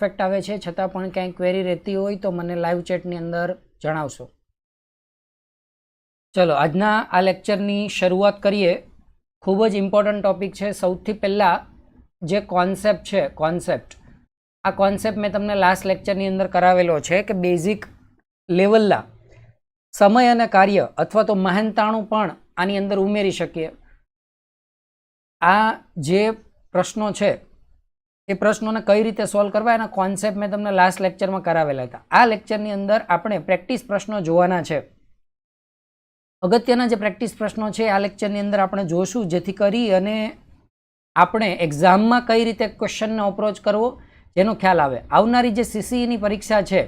Perfect આવે છે, છતાં પણ ક્યાંય ક્વેરી રહેતી હોય તો મને લાઈવ ચેટની અંદર જણાવશો. ચલો આજના આ લેક્ચરની શરૂઆત કરીએ. ખૂબ જ ઇમ્પોર્ટન્ટ ટોપિક છે. સૌથી પહેલાં જે કોન્સેપ્ટ છે, આ કોન્સેપ્ટ મેં તમને લાસ્ટ લેક્ચરની અંદર કરાવેલો છે કે બેઝિક લેવલના સમય અને કાર્ય અથવા તો મહેનતાણું પણ આની અંદર ઉમેરી શકીએ. આ જે પ્રશ્નો છે એ પ્રશ્નોને કઈ રીતે સોલ્વ કરવા એના કોન્સેપ્ટ મેં તમને લાસ્ટ લેક્ચરમાં કરાવેલા હતા. આ લેક્ચરની અંદર આપણે પ્રેક્ટિસ પ્રશ્નો જોવાના છે. અગત્યના જે પ્રેક્ટિસ પ્રશ્નો છે આ લેક્ચરની અંદર આપણે જોશું, જેથી કરી અને આપણે એક્ઝામમાં કઈ રીતે ક્વેશ્ચનનો અપ્રોચ કરવો જેનો ખ્યાલ આવે. આવનારી જે CCEની પરીક્ષા છે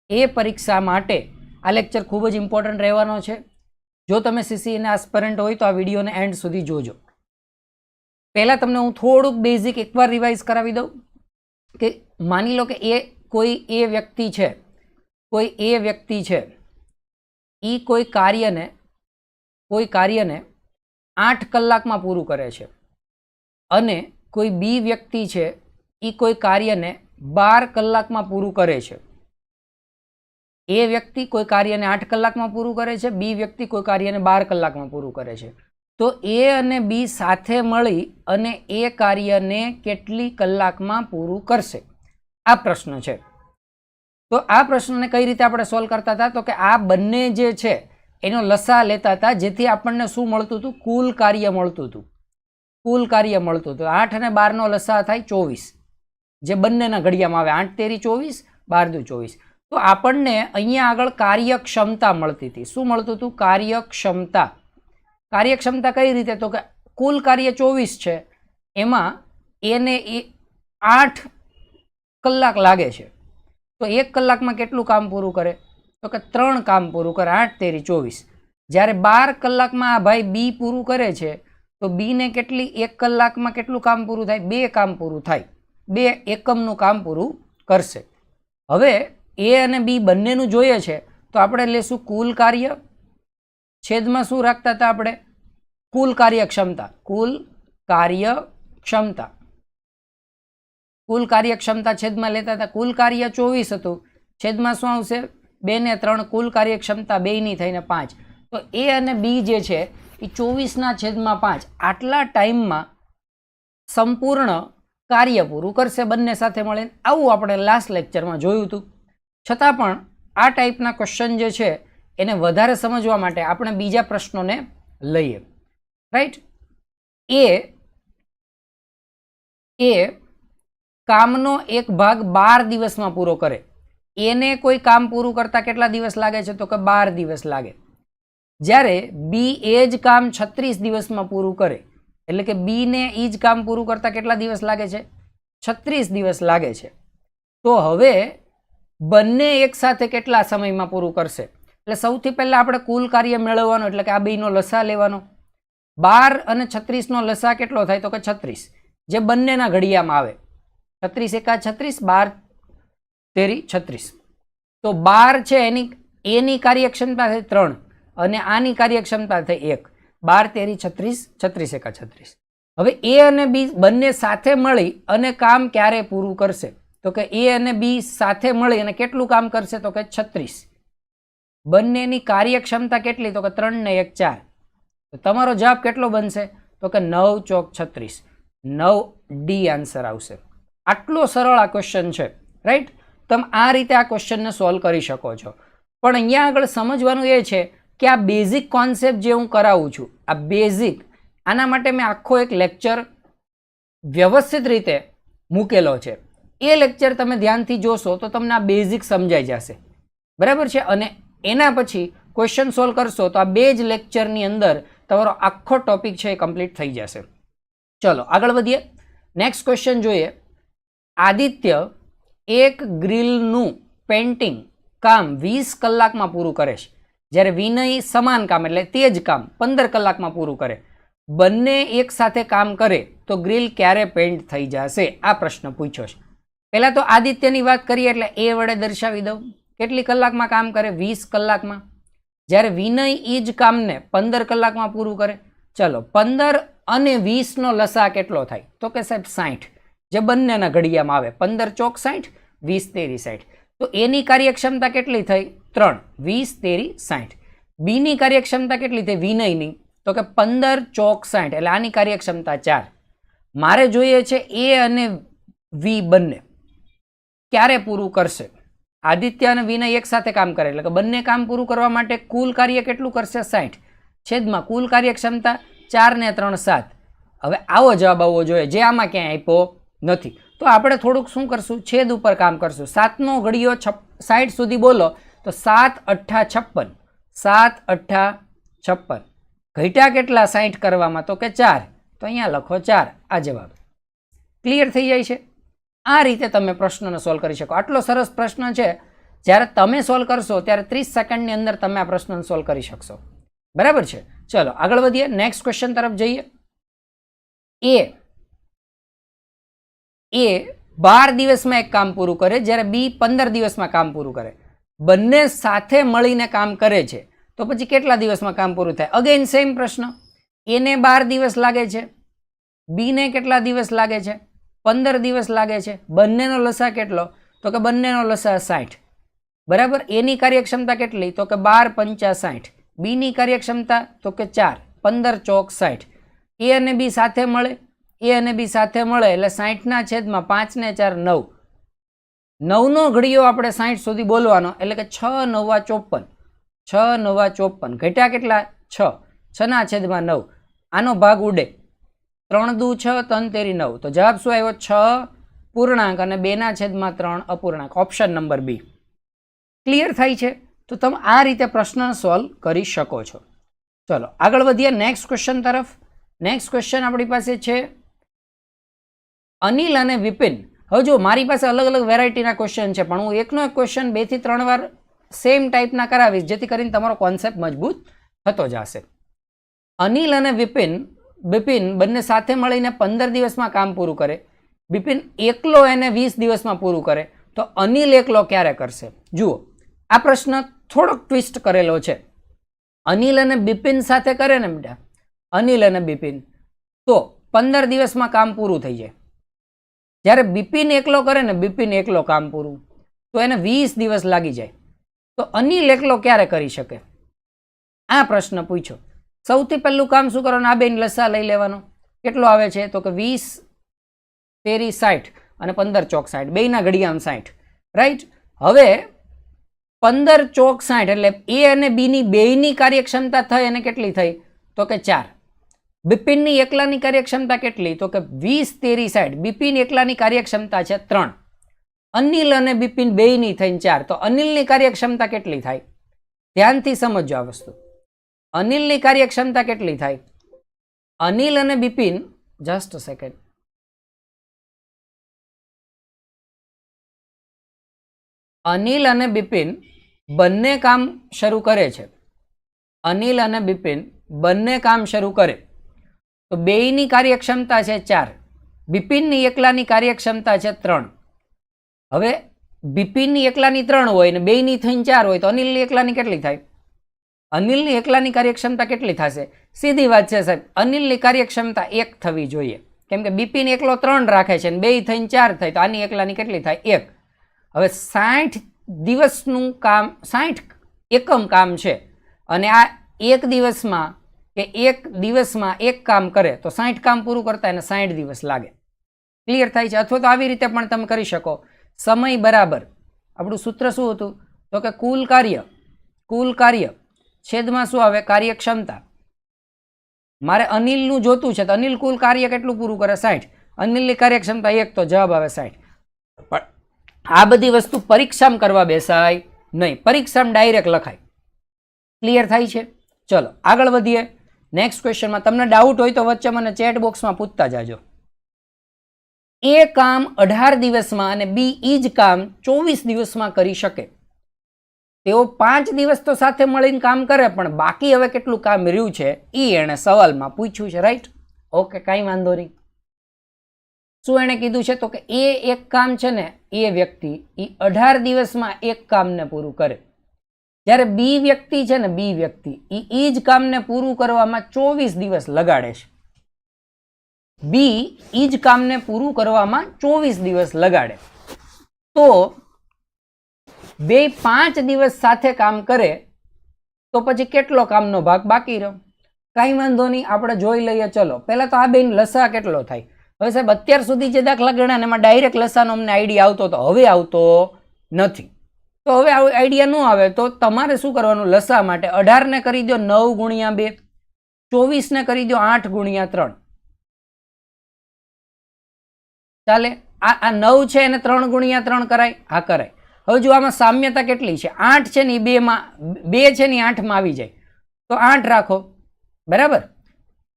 એ પરીક્ષા માટે આ લેક્ચર ખૂબ જ ઇમ્પોર્ટન્ટ રહેવાનો છે. જો તમે CCEના એસ્પિરન્ટ હોય તો આ વિડીયોને એન્ડ સુધી જોજો. પહેલાં તમને હું થોડુંક બેઝિક એકવાર રિવાઇઝ કરાવી દઉં કે માની લો કે કોઈ વ્યક્તિ છે એ કોઈ કાર્યને 8 કલાકમાં પૂરું કરે છે અને કોઈ બી વ્યક્તિ છે એ કોઈ કાર્યને 12 કલાકમાં પૂરું કરે છે. એ વ્યક્તિ કોઈ કાર્યને 8 કલાકમાં પૂરું કરે છે, બી વ્યક્તિ કોઈ કાર્યને 12 કલાકમાં પૂરું કરે છે. તો એ અને બી સાથે મળી અને એ કાર્યને કેટલી કલાકમાં પૂરું કરશે? આ પ્રશ્ન છે. તો આ પ્રશ્નને કઈ રીતે આપણે સોલ્વ કરતા હતા? તો કે આ બંને જે છે એનો લસા લેતા હતા, જેથી આપણને શું મળતું હતું? કુલ કાર્ય મળતું હતું. 8 અને 12 નો લસા થાય 24, જે બંનેના ઘડિયામાં આવે. 8 તેરી 24, 12 દુ 24. તો આપણને અહીંયા આગળ કાર્યક્ષમતા મળતી હતી. શું મળતું હતું? કાર્યક્ષમતા. કાર્યક્ષમતા કઈ રીતે? તો કે કુલ કાર્ય 24 છે, એમાં એને 8 કલાક લાગે છે. તો 1 કલાકમાં કેટલું કામ પૂરું કરે? તો કે 3 કામ પૂરું કરે. 8 તેરી 24. જ્યારે 12 કલાકમાં આ ભાઈ બી પૂરું કરે છે તો બીને કેટલી 1 કલાકમાં કેટલું કામ પૂરું થાય? 2 કામ પૂરું થાય. 2 એકમનું કામ પૂરું કરશે. હવે એ અને બી બંનેનું જોઈએ છે તો આપણે લેશું કુલ કાર્ય છેદમાં શું રાખતા હતા આપણે? કુલ કાર્યક્ષમતા. કુલ કાર્યક્ષમતા છેદમાં લેતા હતા. કુલ કાર્ય 24 હતું, છેદમાં શું આવશે? 2 ને 3 કુલ કાર્યક્ષમતા 2 ની થઈને 5. તો એ અને બી જે છે એ 24 છેદમાં 5 આટલા ટાઈમમાં સંપૂર્ણ કાર્ય પૂરું કરશે બંને સાથે મળીને. આવું આપણે લાસ્ટ લેક્ચરમાં જોયું હતું. છતાં પણ આ ટાઈપના ક્વેશ્ચન જે છે એને વધારે સમજવા માટે આપણે બીજા પ્રશ્નોને લઈએ. રાઈટ? એ કામનો એક ભાગ 12 દિવસમાં પૂરો કરે. એને કોઈ કામ પૂરું કરતા કેટલા દિવસ લાગે છે? તો કે 12 દિવસ લાગે. જ્યારે બી એ જ કામ 36 દિવસમાં પૂરું કરે, એટલે કે બીને એ જ કામ પૂરું કરતા કેટલા દિવસ લાગે છે? 36 દિવસ લાગે છે. તો હવે બંને એક સાથે કેટલા સમયમાં પૂરું કરશે? એટલે સૌથી પહેલા આપણે કુલ કાર્ય મેળવવાનો, એટલે કે આ બેનો લસા લેવાનો. 12 અને 36 નો લસા કેટલો થાય? તો કે 36, જે બંનેના ઘડિયામાં આવે. 36 એકા 36, 12 તેરી 36. તો 12 છે એની કાર્યક્ષમતા થાય 3 અને આની કાર્યક્ષમતા થાય 1. 12 તેરી 36, 36 એકા 36. હવે એ અને બી બંને સાથે મળી અને કામ ક્યારે પૂરું કરશે? તો કે એ અને બી સાથે મળી અને કેટલું કામ કરશે? તો કે 36. બંનેની કાર્યક્ષમતા કેટલી? તો કે 3 ને 1 4. તો તમારો જવાબ કેટલો બનશે? તો કે 9 ચોક 36. 9D આન્સર આવશે. આટલો સરળ આ ક્વેશ્ચન છે. રાઈટ? તમે આ રીતે આ ક્વેશ્ચનને સોલ્વ કરી શકો છો. પણ અહીંયા આગળ સમજવાનું એ છે કે આ બેઝિક કોન્સેપ્ટ જે હું કરાવું છું, આ બેઝિક, આના માટે મેં આખો એક લેક્ચર વ્યવસ્થિત રીતે મૂકેલો છે. એ લેક્ચર તમે ધ્યાનથી જોશો તો તમને આ બેઝિક સમજાઈ જશે. બરાબર છે? અને એના પછી ક્વેશ્ચન સોલ્વ કરશો તો આ બે જ લેક્ચરની અંદર તમારો આખો ટોપિક છે એ કમ્પ્લીટ થઈ જશે. ચલો આગળ વધીએ. નેક્સ્ટ ક્વેશ્ચન જોઈએ. આદિત્ય એક ગ્રીલનું પેઇન્ટિંગ કામ 20 કલાકમાં પૂરું કરે છે, જ્યારે વિનય સમાન કામ એટલે તે જ કામ 15 કલાકમાં પૂરું કરે. બંને એક સાથે કામ કરે તો ગ્રીલ ક્યારે પેઇન્ટ થઈ જશે? આ પ્રશ્ન પૂછ્યો છે. પહેલા તો આદિત્યની વાત કરીએ એટલે એ વડે દર્શાવી દઉં. કેટલી કલાકમાં કામ કરે? 20 કલાકમાં. જ્યારે વિનય એ જ કામને 15 કલાકમાં પૂરું કરે. ચલો 15 અને 20 નો લસા કેટલો થાય? તો કે સાહેબ 60. જે બંનેના ઘડિયામાં આવે. 15 ચોક 60, 20 તેરી 60. તો એની કાર્યક્ષમતા કેટલી થઈ? 3. 20 તેરી 60. બીની કાર્યક્ષમતા કેટલી થઈ વિનયની? તો કે 15 ચોક 60, એટલે આની કાર્યક્ષમતા 4. મારે જોઈએ છે એ અને વી બંને ક્યારે પૂરું કરશે. આદિત્ય અને વિનય એક સાથે કામ કરે એટલે કે બંને કામ પૂરું કરવા માટે કુલ કાર્ય કેટલું કરશે? 60. છેદમાં કુલ કાર્યક્ષમતા 4 ને 3 7. હવે આવો જવાબ આવવો જોઈએ, જે આમાં ક્યાંય આપ્યો નથી. તો આપણે થોડુંક શું કરશું? છેદ ઉપર કામ કરશું. 7નો ઘડિયો 60 સુધી બોલો તો 7 8 56. 7 8 56. ઘટ્યા કેટલા 60 કરવામાં? તો કે 4. તો અહીંયા લખો 4. આ જવાબ ક્લિયર થઈ જાય છે. આ રીતે તમે પ્રશ્નને સોલ્વ કરી શકો. આટલો સરસ પ્રશ્ન છે, જ્યારે તમે સોલ્વ કરશો ત્યારે 30 સેકન્ડની અંદર તમે આ પ્રશ્નને સોલ્વ કરી શકશો. બરાબર છે. ચલો આગળ વધીએ, નેક્સ્ટ ક્વેશ્ચન તરફ જઈએ. એ 12 દિવસમાં એક કામ પૂરું કરે, જ્યારે બી 15 દિવસમાં કામ પૂરું કરે. બંને સાથે મળીને કામ કરે છે, તો પછી કેટલા દિવસમાં કામ પૂરું થાય? અગેન સેમ પ્રશ્ન. એને 12 દિવસ લાગે છે, બીને કેટલા દિવસ લાગે છે? 15 દિવસ લાગે છે. બંનેનો લસા કેટલો? તો કે બંનેનો લસા 60. બરાબર. એની કાર્યક્ષમતા કેટલી? તો કે 12 પંચા 60. બીની કાર્યક્ષમતા તો કે 4. 15 ચોક 60. એ અને બી સાથે મળે, એ અને બી સાથે મળે એટલે 60ના છેદમાં 5 ને 4 9. 9નો ઘડિયો આપણે 60 સુધી બોલવાનો, એટલે કે 6 9 54. 6 9 54. ઘટ્યા કેટલા? 6. 6ના છેદમાં 9. આનો ભાગ ઉડે. 3 દુ 6, 3 તેરી 9. તો જવાબ શું આવ્યો? 6 પૂર્ણાંક અને 2ના છેદમાં 3 અપૂર્ણાંક. ઓપ્શન નંબર બી. ક્લિયર થાય છે? તો તમે આ રીતે પ્રશ્ન સોલ્વ કરી શકો છો. ચલો આગળ વધીએ નેક્સ્ટ ક્વેશ્ચન તરફ. નેક્સ્ટ ક્વેશ્ચન આપણી પાસે છે અનિલ અને વિપિન. હવે જો મારી પાસે અલગ અલગ વેરાયટીના ક્વેશ્ચન છે, પણ હું એકનો એક ક્વેશ્ચન 2 થી 3 વાર સેમ ટાઈપના કરાવીશ, જેથી કરીને તમારો કોન્સેપ્ટ મજબૂત થતો જશે. અનિલ અને બિપિન બંને સાથે મળીને 15 દિવસમાં કામ પૂરું કરે. બિપિન એકલો એને 20 દિવસમાં પૂરું કરે, તો અનિલ એકલો ક્યારે કરશે? જુઓ, આ પ્રશ્ન થોડોક ટ્વિસ્ટ કરેલો છે. અનિલ અને બિપિન સાથે કરે ને બેટા, અનિલ અને બિપિન, તો 15 દિવસમાં કામ પૂરું થઈ જાય. જ્યારે બિપિન એકલો કરે ને, બિપિન એકલો કામ પૂરું, તો એને 20 દિવસ લાગી જાય. તો અનિલ એકલો ક્યારે કરી શકે? આ પ્રશ્ન પૂછ્યો. સૌથી પહેલું કામ શું કરવાનું? આ બેન લસા લઈ લેવાનો. કેટલો આવે છે? તો કે 20 તેરી 60 અને 15 ચોક 60. બેયના ઘડિયામાં 60. રાઈટ. હવે 15 ચોક 60 એટલે એ અને બીની બેયની કાર્યક્ષમતા થઈ અને કેટલી થઈ? તો કે 4. બિપિનની એકલાની કાર્યક્ષમતા કેટલી? તો કે 20 તેરી 60. બિપિન એકલાની કાર્યક્ષમતા છે 3. અનિલ અને બિપિન બેયની થઈને 4. તો અનિલની કાર્યક્ષમતા કેટલી થાય? ધ્યાનથી સમજો આ વસ્તુ. અનિલની કાર્યક્ષમતા કેટલી થાય? અનિલ અને Bipin, just a second, Anil અને બિપિન બંને કામ શરૂ કરે છે. અનિલ અને બિપિન બંને કામ શરૂ કરે તો બેયની કાર્યક્ષમતા છે 4. બિપિનની એકલાની કાર્યક્ષમતા છે 3. હવે બિપિનની એકલાની 3 હોય ને બેયની થઈને 4 હોય, તો અનિલની એકલાની કેટલી થાય? અનિલની એકલાની કાર્યક્ષમતા કેટલી થશે? સીધી વાત છે સાહેબ, અનિલની કાર્યક્ષમતા 1 થવી જોઈએ, કેમ કે બિપિન એકલો 3 રાખે છે અને બેય થઈને 4 થાય, તો આની એકલાની કેટલી થાય? 1. હવે 60 દિવસનું કામ, 60 એકમ કામ છે, અને આ એક દિવસમાં કે એક દિવસમાં એક કામ કરે તો 60 કામ પૂરું કરતા એને 60 દિવસ લાગે. ક્લિયર થાય છે? અથવા તો આવી રીતે પણ તમે કરી શકો. સમય બરાબર, આપણું સૂત્ર શું હતું? તો કે કુલ કાર્ય છેદમાં શું આવે? કાર્યક્ષમતા. મારે અનિલનું જોતું છે, તો અનિલ કુલ કાર્ય કેટલું પૂરું કરે? 60. અનિલની કાર્યક્ષમતા 1, તો જવાબ આવે 60. પણ આ બધી વસ્તુ પરીક્ષામાં કરવા બેસાય નહીં, પરીક્ષામાં ડાયરેક્ટ લખાય. ક્લિયર થાય છે? ચલો આગળ વધીએ નેક્સ્ટ ક્વેશ્ચનમાં. તમને ડાઉટ હોય તો વચ્ચે મને ચેટ બોક્સમાં પૂછતા જાજો. એ કામ 18 દિવસમાં અને બી ઈ જ કામ 24 દિવસમાં કરી શકે. તેઓ 5 દિવસ તો સાથે મળીને કામ કરે, પણ બાકી હવે કેટલું કામ રહ્યું છે એ એણે સવાલમાં પૂછ્યું છે. રાઈટ? ઓકે, કાંઈ વાંધો નહીં. શું એણે કીધું છે? તો કે એ એક કામ છે ને, એ વ્યક્તિ એ 18 દિવસમાં એક કામને પૂરું કરે, જ્યારે બી વ્યક્તિ છે ને, બી વ્યક્તિ એ જ કામને પૂરું કરવામાં 24 દિવસ લગાડે છે. બી એ જ કામને પૂરું કરવામાં 24 દિવસ લગાડે, તો બે 5 દિવસ સાથે કામ કરે તો પછી કેટલો કામનો ભાગ બાકી રહ્યો? કાંઈ વાંધો નહીં, આપણે જોઈ લઈએ. ચલો પહેલા તો આ બેન લસા કેટલો થાય? હવે સાહેબ અત્યાર સુધી જે દાખલા ગણ્યા ને એમાં ડાયરેક્ટ લસાનો અમને આઈડિયા આવતો હતો, હવે આવતો નથી. તો હવે આઈડિયા ન આવે તો તમારે શું કરવાનું? લસા માટે 18 ને કરી દો 9 ગુણ્યા 2, 24 ને કરી દો 8 ગુણ્યા 3. ચાલે? આ 9 છે એને 3 ગુણ્યા 3 કરાય? હા કરાય. હવે જો આમાં સામ્યતા કેટલી છે? 8 છે ને 2 છે ને 8 માં આવી જાય, તો 8 રાખો, બરાબર?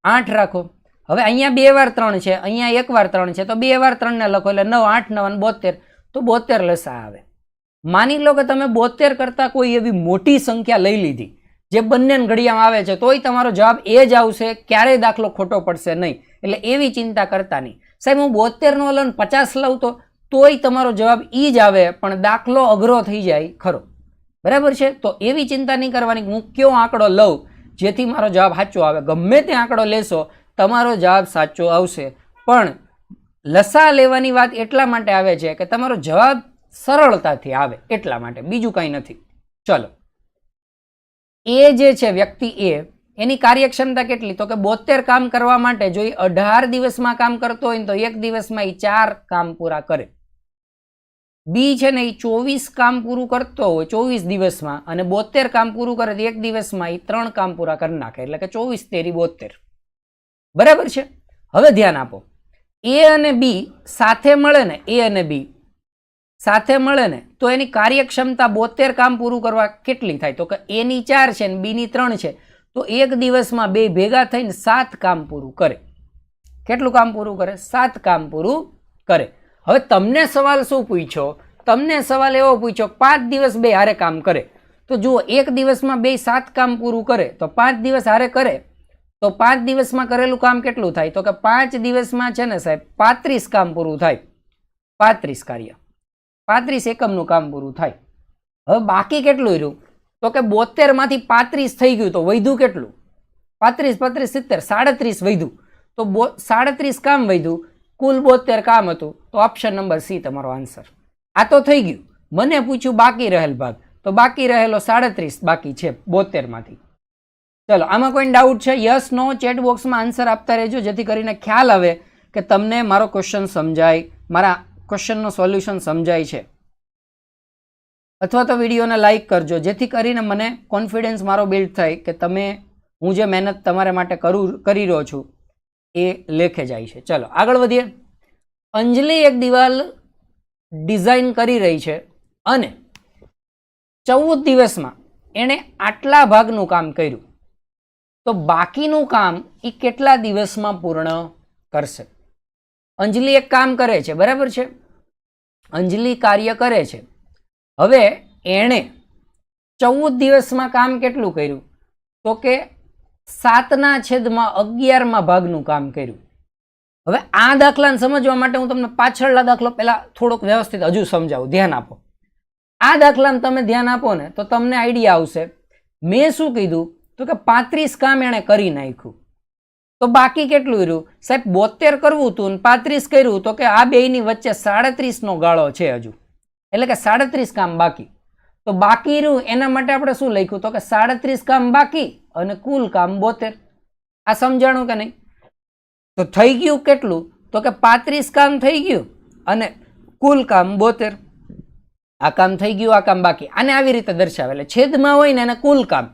8 રાખો. હવે અહીંયા 2 વાર 3 છે, અહીંયા 1 વાર 3 છે, તો 2 વાર 3 ને લખો એટલે 9, 8, 9 72, તો 72 લસા આવે. માની લો કે તમે 72 કરતા કોઈ એવી મોટી સંખ્યા લઈ લીધી જે બંને ઘડિયામાં આવે છે, તોય તમારો જવાબ એ જ આવશે, ક્યારેય દાખલો ખોટો પડશે નહીં. એટલે એવી ચિંતા કરતા નહીં. સાહેબ હું 72 નો લઉં 50 લઉં તોય તમારો જવાબ ઈ જ આવે, પણ દાખલો અઘરો થઈ જાય ખરો, બરાબર છે? તો એવી ચિંતા નહીં કરવાની હું કયો આંકડો લઉં જેથી મારો જવાબ સાચો આવે. ગમે તે આંકડો લેશો તમારો જવાબ સાચો આવશે, પણ લસા લેવાની વાત એટલા માટે આવે છે કે તમારો જવાબ સરળતાથી આવે એટલા માટે, બીજું કંઈ નથી. ચલો, એ જે છે વ્યક્તિ એ, એની કાર્યક્ષમતા કેટલી? તો કે 72 કામ કરવા માટે જો એ 18 દિવસમાં કામ કરતો હોય તો 1 દિવસમાં એ 4 કામ પૂરા કરે. બી છે ને એ 24 કામ પૂરું કરતો હોય 24 દિવસમાં, અને 72 કામ પૂરું કરે તો 1 દિવસમાં એ 3 કામ પૂરા કરી નાખે, એટલે કે 24 તેરી 72, બરાબર છે? હવે ધ્યાન આપો, એ અને બી સાથે મળે ને, એ અને બી સાથે મળે ને તો એની કાર્યક્ષમતા 72 કામ પૂરું કરવા કેટલી થાય? તો કે એની 4 છે ને બીની 3 છે, તો 1 દિવસમાં બે ભેગા થઈને 7 કામ પૂરું કરે. કેટલું કામ પૂરું કરે? 7 કામ પૂરું કરે. હવે તમને સવાલ શું પૂછ્યો? તમને સવાલ એવો પૂછ્યો 5 દિવસ બે હારે કામ કરે. તો જુઓ, 1 દિવસમાં બે 7 કામ પૂરું કરે તો 5 દિવસ હારે કરે તો 5 દિવસમાં કરેલું કામ કેટલું થાય? તો કે 5 દિવસમાં છે ને સાહેબ 35 કામ પૂરું થાય. 35 કાર્ય, 35 એકમનું કામ પૂરું થાય. હવે બાકી કેટલું રહ્યું? તો કે 72 માંથી 35 થઈ ગયું તો વધ્યું કેટલું? 35, 35, 70, 37 વધ્યું. તો 37 કામ વધ્યું, કુલ 72 કામ હતું. તો ઓપ્શન નંબર સી તમારો આન્સર. આ તો થઈ ગયું. મને પૂછ્યું બાકી રહેલ ભાગ, તો બાકી રહેલો 37 બાકી છે 72 માંથી. ચલો, આમાં કોઈ ડાઉટ છે? યસ નો ચેટ બોક્સમાં આન્સર આપતા રહેજો, જેથી કરીને ખ્યાલ આવે કે તમને મારો ક્વેશ્ચન સમજાય, મારા ક્વેશ્ચનનો સોલ્યુશન સમજાય છે. અથવા તો વિડીયોને લાઈક કરજો, જેથી કરીને મને કોન્ફિડન્સ મારો બિલ્ડ થાય કે તમે, હું જે મહેનત તમારા માટે કરી રહ્યો છું એ લેખે જાય છે. ચલો આગળ વધીએ. અંજલિ એક દિવાલ ડિઝાઇન કરી રહી છે અને 14 દિવસમાં એણે આટલા ભાગનું કામ કર્યું, તો બાકીનું કામ એ કેટલા દિવસમાં પૂર્ણ કરશે? અંજલિ એક કામ કરે છે, બરાબર છે? અંજલિ કાર્ય કરે છે. હવે એણે 14 દિવસમાં કામ કેટલું કર્યું? તો કે 7/11 ભાગનું કામ કર્યું. હવે આ દાખલાને સમજવા માટે હું તમને પાછળના દાખલો પહેલા થોડોક વ્યવસ્થિત હજુ સમજાવું, ધ્યાન આપો. આ દાખલાને તમે ધ્યાન આપો ને તો તમને આઈડિયા આવશે. મેં શું કીધું? તો કે 35 કામ એણે કરી નાખ્યું, તો બાકી કેટલું રહ્યું? સાહેબ 72 કરવું હતું ને 35 કર્યું, તો કે આ બેયની વચ્ચે 37 નો ગાળો છે હજુ, એટલે કે 37 કામ બાકી. તો બાકી રહ્યું એના માટે આપણે શું લખ્યું? તો કે 37 કામ બાકી અને કુલ કામ 72. આ સમજાણું કે નહીં? તો થઈ ગયું કેટલું? તો કે 35 કામ થઈ ગયું અને કુલ કામ 72. આ કામ થઈ ગયું, આ કામ બાકી. આને આવી રીતે દર્શાવે, એટલે છેદમાં હોય ને એને કુલ કામ,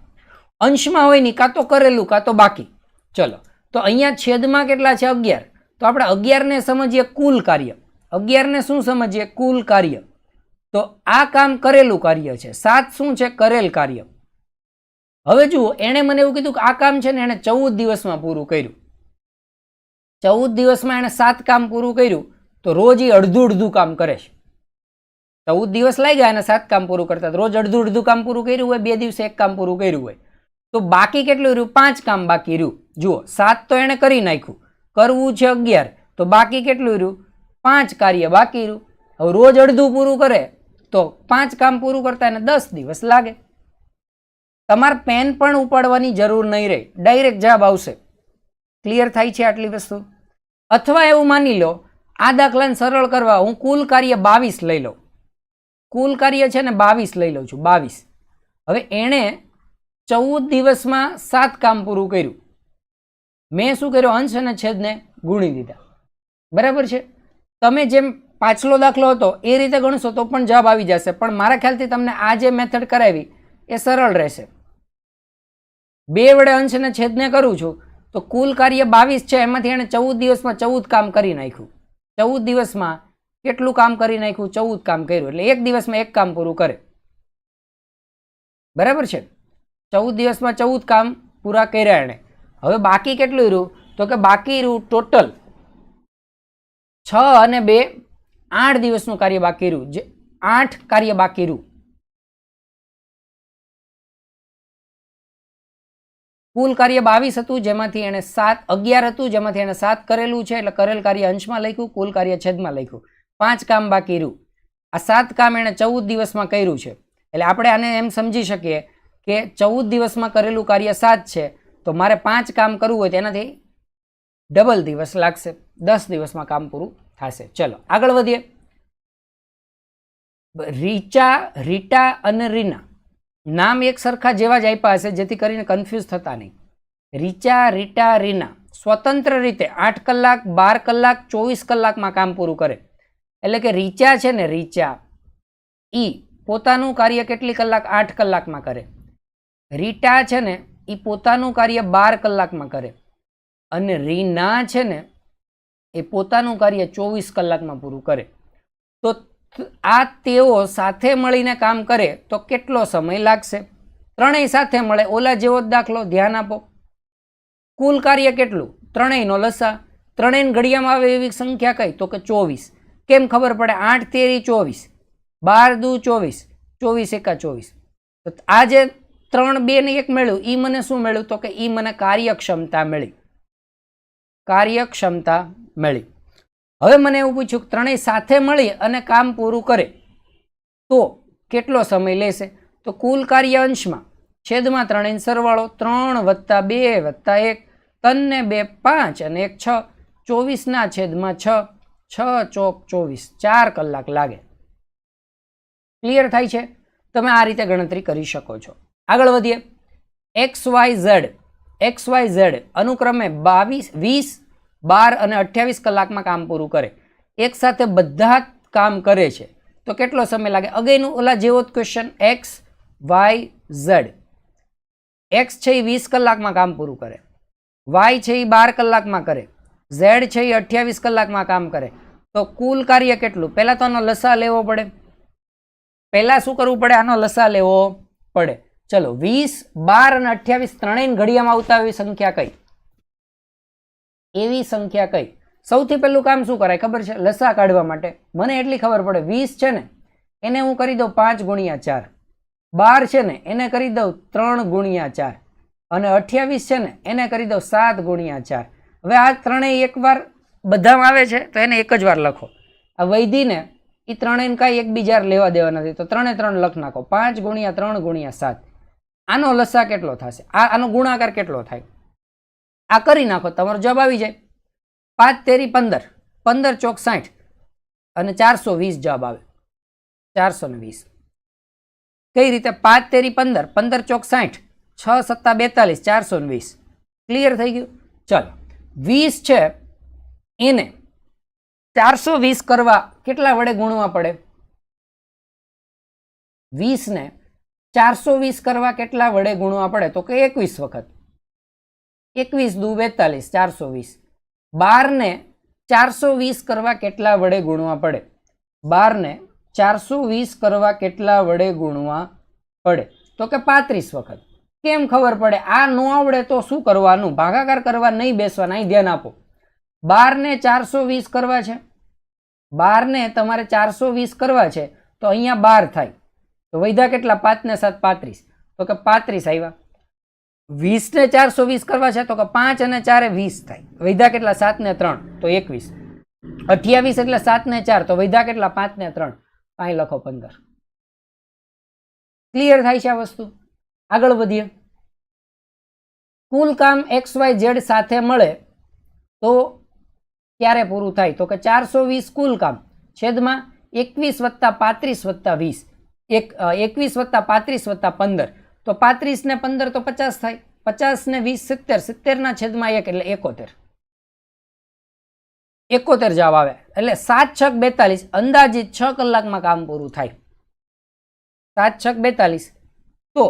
અંશમાં હોય ને કાં તો કરેલું કાં તો બાકી. ચલો, તો અહીંયા છેદમાં કેટલા છે? 11. તો આપણે 11 ને સમજીએ કુલ કાર્ય. 11 ને શું સમજીએ? કુલ કાર્ય. તો આ કામ કરેલું કાર્ય છે. 7 શું છે? કરેલ કાર્ય. હવે જુઓ, એણે મને એવું કીધું કે આ કામ છે ને એણે 14 દિવસમાં પૂરું કર્યું. 14 દિવસમાં એણે 7 કામ પૂરું કર્યું, તો રોજ એ અડધું કામ કરે છે. 14 દિવસ લાગ્યા અને 7 કામ પૂરું કરતા, રોજ અડધું કામ પૂરું કર્યું હોય, 2 દિવસે 1 કામ પૂરું કર્યું હોય, તો બાકી કેટલું રહ્યું? 5 કામ બાકી રહ્યું. જુઓ, 7 તો એણે કરી નાખ્યું, કરવું છે 11, તો બાકી કેટલું રહ્યું? 5 કાર્ય બાકી રહ્યું. હવે રોજ અડધું પૂરું કરે તો 5 કામ પૂરું કરતા એને 10 દિવસ લાગે. તમારે પેન પણ ઉપાડવાની જરૂર નહીં રહે, ડાયરેક્ટ જવાબ આવશે. ક્લિયર થાય છે આટલી વસ્તુ? અથવા એવું માની લો, આ દાખલાને સરળ કરવા હું કુલ કાર્ય 22 લઈ લઉં. કુલ કાર્ય છે ને 22 લઈ લઉં છું, 22. હવે એણે 14 દિવસમાં 7 કામ પૂરું કર્યું. મેં શું કર્યું? અંશ અને છેદને ગુણી દીધા. બરાબર છે? તમે જેમ પાછલો દાખલો હતો એ રીતે ગણશો તો પણ જવાબ આવી જશે, પણ મારા ખ્યાલથી તમને આ જે મેથડ કરાવી એ સરળ રહેશે. 2 વડે અંશ અને છેદને કરું છું તો કુલ કાર્ય 22 છે, એમાંથી એણે 14 દિવસમાં 14 કામ કરી નાખ્યું. 14 દિવસમાં કેટલું કામ કરી નાખ્યું? 14 કામ કર્યું. એટલે એક દિવસમાં એક કામ પૂરું કરે. બરાબર છે? 14 દિવસમાં 14 કામ પૂરા કર્યા એણે. હવે બાકી કેટલું રહ્યું? તો કે બાકી રહ્યું ટોટલ 6 અને 2 8 દિવસનું કાર્ય બાકી રહ્યું. જે 8 કાર્ય બાકી રહ્યું. કુલ કાર્ય 22 હતું, જેમાંથી એને 11 હતું, જેમાંથી એને 7 કરેલું છે, એટલે કરેલ કાર્ય અંશમાં લખ્યું, કુલ કાર્ય છેદમાં લખ્યું. 5 કામ બાકી રહ્યું. આ 7 કામ એને 14 દિવસમાં કર્યું છે, એટલે આપણે આને એમ સમજી શકીએ કે 14 દિવસમાં કરેલું કાર્ય 7 છે, તો મારે 5 કામ કરવું હોય તેનાથી ડબલ દિવસ લાગશે. 10 દિવસમાં કામ પૂરું થશે. ચલો આગળ વધીએ. રીચા, રીટા અને રીના નામ એક સરખા જેવા જ આપ્યા હશે, જેથી કરીને કન્ફ્યુઝ થતા નહીં. રીચા, રીટા, રીના સ્વતંત્ર રીતે 8 કલાક, 12 કલાક, 24 કલાકમાં કામ પૂરું કરે. એટલે કે રીચા છે ને, રીચા ઈ પોતાનું કાર્ય કેટલી કલાક? 8 કલાકમાં કરે. રીટા છે ને એ પોતાનું કાર્ય 12 કલાકમાં કરે. અને રીના છે ને એ પોતાનું કાર્ય 24 કલાકમાં પૂરું કરે. તો આ તેઓ સાથે મળીને કામ કરે તો કેટલો સમય લાગશે? ત્રણેય સાથે મળે, ઓલા જેવો જ દાખલો, ધ્યાન આપો. કુલ કાર્ય કેટલું? ત્રણેયનો લસા. ત્રણેય ઘડિયામાં આવે એવી સંખ્યા કઈ? તો કે 24. કેમ ખબર પડે? 8 તેરી 24, 12 દુ 24, 24 એકા 24. તો આ જે 3, 2 ને 1 મળ્યું, એ મને શું મળ્યું? તો કે એ મને કાર્યક્ષમતા મળી. કાર્યક્ષમતા મળી. હવે મને એવું પૂછ્યું કે ત્રણેય સાથે મળી અને કામ પૂરું કરે તો કેટલો સમય લેશે? તો કુલ કાર્ય અંશમાં છેદમાં ત્રણેય સરવાળો 3 + 2 + 1, 3 ને 2 5 અને 1 6, 24 ના છેદમાં 6, 6 ચોક 24, 4 કલાક લાગે. ક્લિયર થાય છે? તમે આ રીતે ગણતરી કરી શકો છો. આગળ વધીએ. XYZ અનુક્રમે 22, 20, 12 અને 28 કલાકમાં કામ પૂરું કરે. એક સાથે બધા કામ કરે છે તો કેટલો સમય લાગે? અગેનું ઓલા જેવો જ ક્વેશ્ચન. XYZ. X છે એ 20 કલાકમાં કામ પૂરું કરે, Y છે એ 12 કલાકમાં કરે, Z છે એ 28 કલાકમાં કામ કરે. તો કુલ કાર્ય કેટલું? પહેલા તો આનો લસા લેવો પડે. પહેલા શું કરવું પડે? આનો લસા લેવો પડે. ચલો, 20, 12 અને 28 ત્રણેય ઘડિયામાં આવતા એવી સંખ્યા કઈ? એવી સંખ્યા કઈ? સૌથી પહેલું કામ શું કરાય ખબર છે? લસા કાઢવા માટે મને એટલી ખબર પડે, 20 છે ને એને હું કરી દઉં 5 × 4, 12 છે ને એને કરી દઉં 3 × 4, અને 28 છે ને એને કરી દઉં 7 × 4. હવે આ ત્રણેય એકવાર બધામાં આવે છે તો એને એક જ વાર લખો. આ વૈધીને એ ત્રણેય કાંઈ એકબીજા લેવા દેવા નથી, તો 3 એ 3 લખ નાખો. 5 × 3 × 7. આનો લસા કેટલો થશે? આનો ગુણાકાર કેટલો થાય? આ કરી નાખો, તમારો જવાબ આવી જાય. 5 તેરી 15, 15 ચોક 60 અને 420 જવાબ આવે. 420. કઈ રીતે? 5 તેરી 15, 15 ચોક 60, 6 સત્તા 42, 420. ક્લિયર થઈ ગયું? ચલો, 20 છે એને 420 કરવા કેટલા વડે ગુણવા પડે? 20 ને 420 કરવા કેટલા વડે ગુણવા પડે? તો કે 21 વખત. 21 દુ 42, 420. 12 ને 420 કરવા કેટલા વડે ગુણવા પડે? 12 ને 420 કરવા કેટલા વડે ગુણવા પડે? તો કે 35 વખત. કેમ ખબર પડે? આ ન આવડે તો શું કરવાનું? ભાગાકાર કરવા નહીં બેસવાના. અહીં ધ્યાન આપો. 12 ને 420 કરવા છે, 12 ને તમારે 420 કરવા છે તો અહીંયા 12 થાય તો વૈધા કેટલા? 5 ને 7 35, તો કે 35 આવ્યા. 20 ને 420 કરવા છે તો કે 5 અને 4 20 થાય. વૈધા કેટલા? 7 ને 3 તો 21. 28 એટલે 7 ને 4 તો વૈધા કેટલા? 5 ને 3, અહીં લખો 15. ક્લિયર થાય છે આ વસ્તુ? આગળ વધીએ. કુલ કામ XYZ સાથે મળે તો ક્યારે પૂરું થાય? તો કે 420 કુલ કામ છેદમાં 21 + 35 + 20, 21 + 35 + 15, તો 35 ને 15 તો 50 થાય, 50 ને 20 70, 70 ના છેદમાં 1 એટલે 71. 71 જવાબ આવે. એટલે 7 × 6 = 42, અંદાજિત 6 કલાકમાં કામ પૂરું થાય. 7 × 6 = 42. તો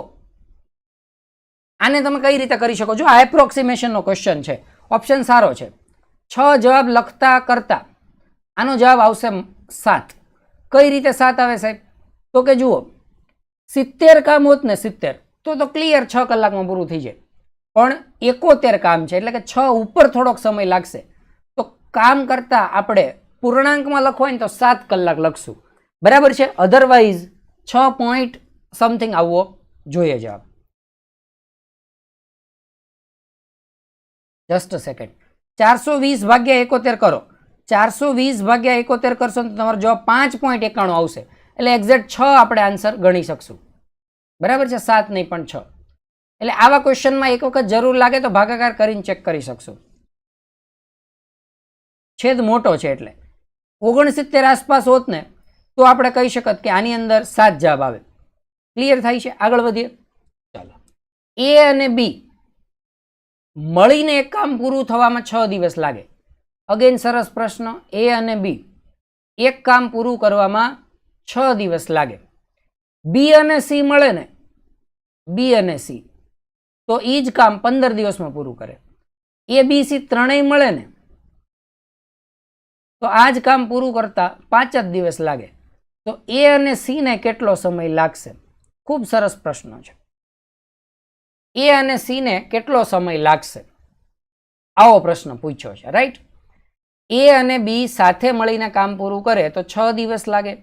આને તમે કઈ રીતે કરી શકો? જો આ એપ્રોક્સિમેશનનો ક્વેશ્ચન છે, ઓપ્શન સારો છે. 6 જવાબ લખતા કરતા આનો જવાબ આવશે 7. કઈ રીતે 7 આવે સાહેબ? તો કે જુઓ, 70 કામ હોત ને 70 તો ક્લિયર 6 કલાકમાં પૂરું થઈ જાય, પણ 71 કામ છે એટલે કે 6 ઉપર થોડોક સમય લાગશે. તો કામ કરતા આપણે પૂર્ણાંકમાં લખવાય ને તો 7 કલાક લખશું, બરાબર છે. અધરવાઇઝ 6 પોઈન્ટ સમથિંગ આવવો જોઈએ જવાબ. Just a second. 420 / 71 કરો. 420 / 71 કરશો તો તમારો જવાબ 5.91 આવશે. એટલે એક્ઝેક્ટ 6 આપણે આન્સર ગણી શકશું, બરાબર છે. 7 નહીં પણ 6. એટલે આવા ક્વેશ્ચનમાં એક વખત જરૂર લાગે તો ભાગાકાર કરીને ચેક કરી શકશો. છેદ મોટો છે એટલે 69 આસપાસ હોત ને તો આપણે કહી શકત કે આની અંદર 7 જવાબ આવે. ક્લિયર થાય છે? આગળ વધીએ. ચાલો, એ અને બી મળીને એક કામ પૂરું થવામાં 6 દિવસ લાગે. અગેન સરસ પ્રશ્ન. એ અને બી એક કામ પૂરું કરવામાં 6 દિવસ લાગે. બી અને સી મળે ને, બી અને સી, તો એ જ કામ 15 દિવસમાં પૂરું કરે. એ બી સી ત્રણેય મળે ને તો આ જ કામ પૂરું કરતા 5 જ દિવસ લાગે. તો એ અને સી ને કેટલો સમય લાગશે? ખૂબ સરસ પ્રશ્ન છે. એ અને સી ને કેટલો સમય લાગશે? આવો પ્રશ્ન પૂછ્યો છે, રાઈટ. એ અને બી સાથે મળીને કામ પૂરું કરે તો 6 દિવસ લાગે.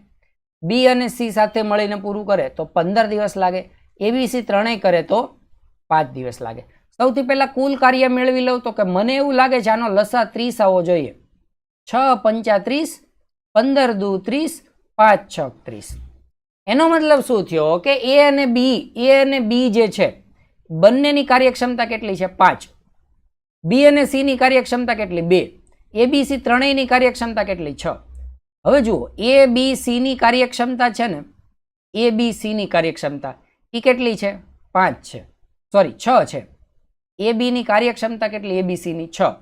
બી અને સી સાથે મળીને પૂરું કરે તો 15 દિવસ લાગે. એબીસી ત્રણેય કરે તો 5 દિવસ લાગે. સૌથી પહેલા કુલ કાર્ય મેળવી લઉં તો કે મને એવું લાગે છે આનો લસા 30 આવવો જોઈએ. 6 × 35, 15 × 2 = 30, 5 × 6 = 30. એનો મતલબ શું થયો કે એ અને બી જે છે બંનેની કાર્યક્ષમતા કેટલી છે? 5. બી અને સી ની કાર્યક્ષમતા કેટલી? 2. એબીસી ત્રણેયની કાર્યક્ષમતા કેટલી? 6. હવે જુઓ, એ બી સી ની કાર્યક્ષમતા છે ને, એ બી સી ની કાર્યક્ષમતા એ કેટલી છે? 5 છે, સોરી 6 છે. એ બી ની કાર્યક્ષમતા કેટલી? એબીસી ની 6.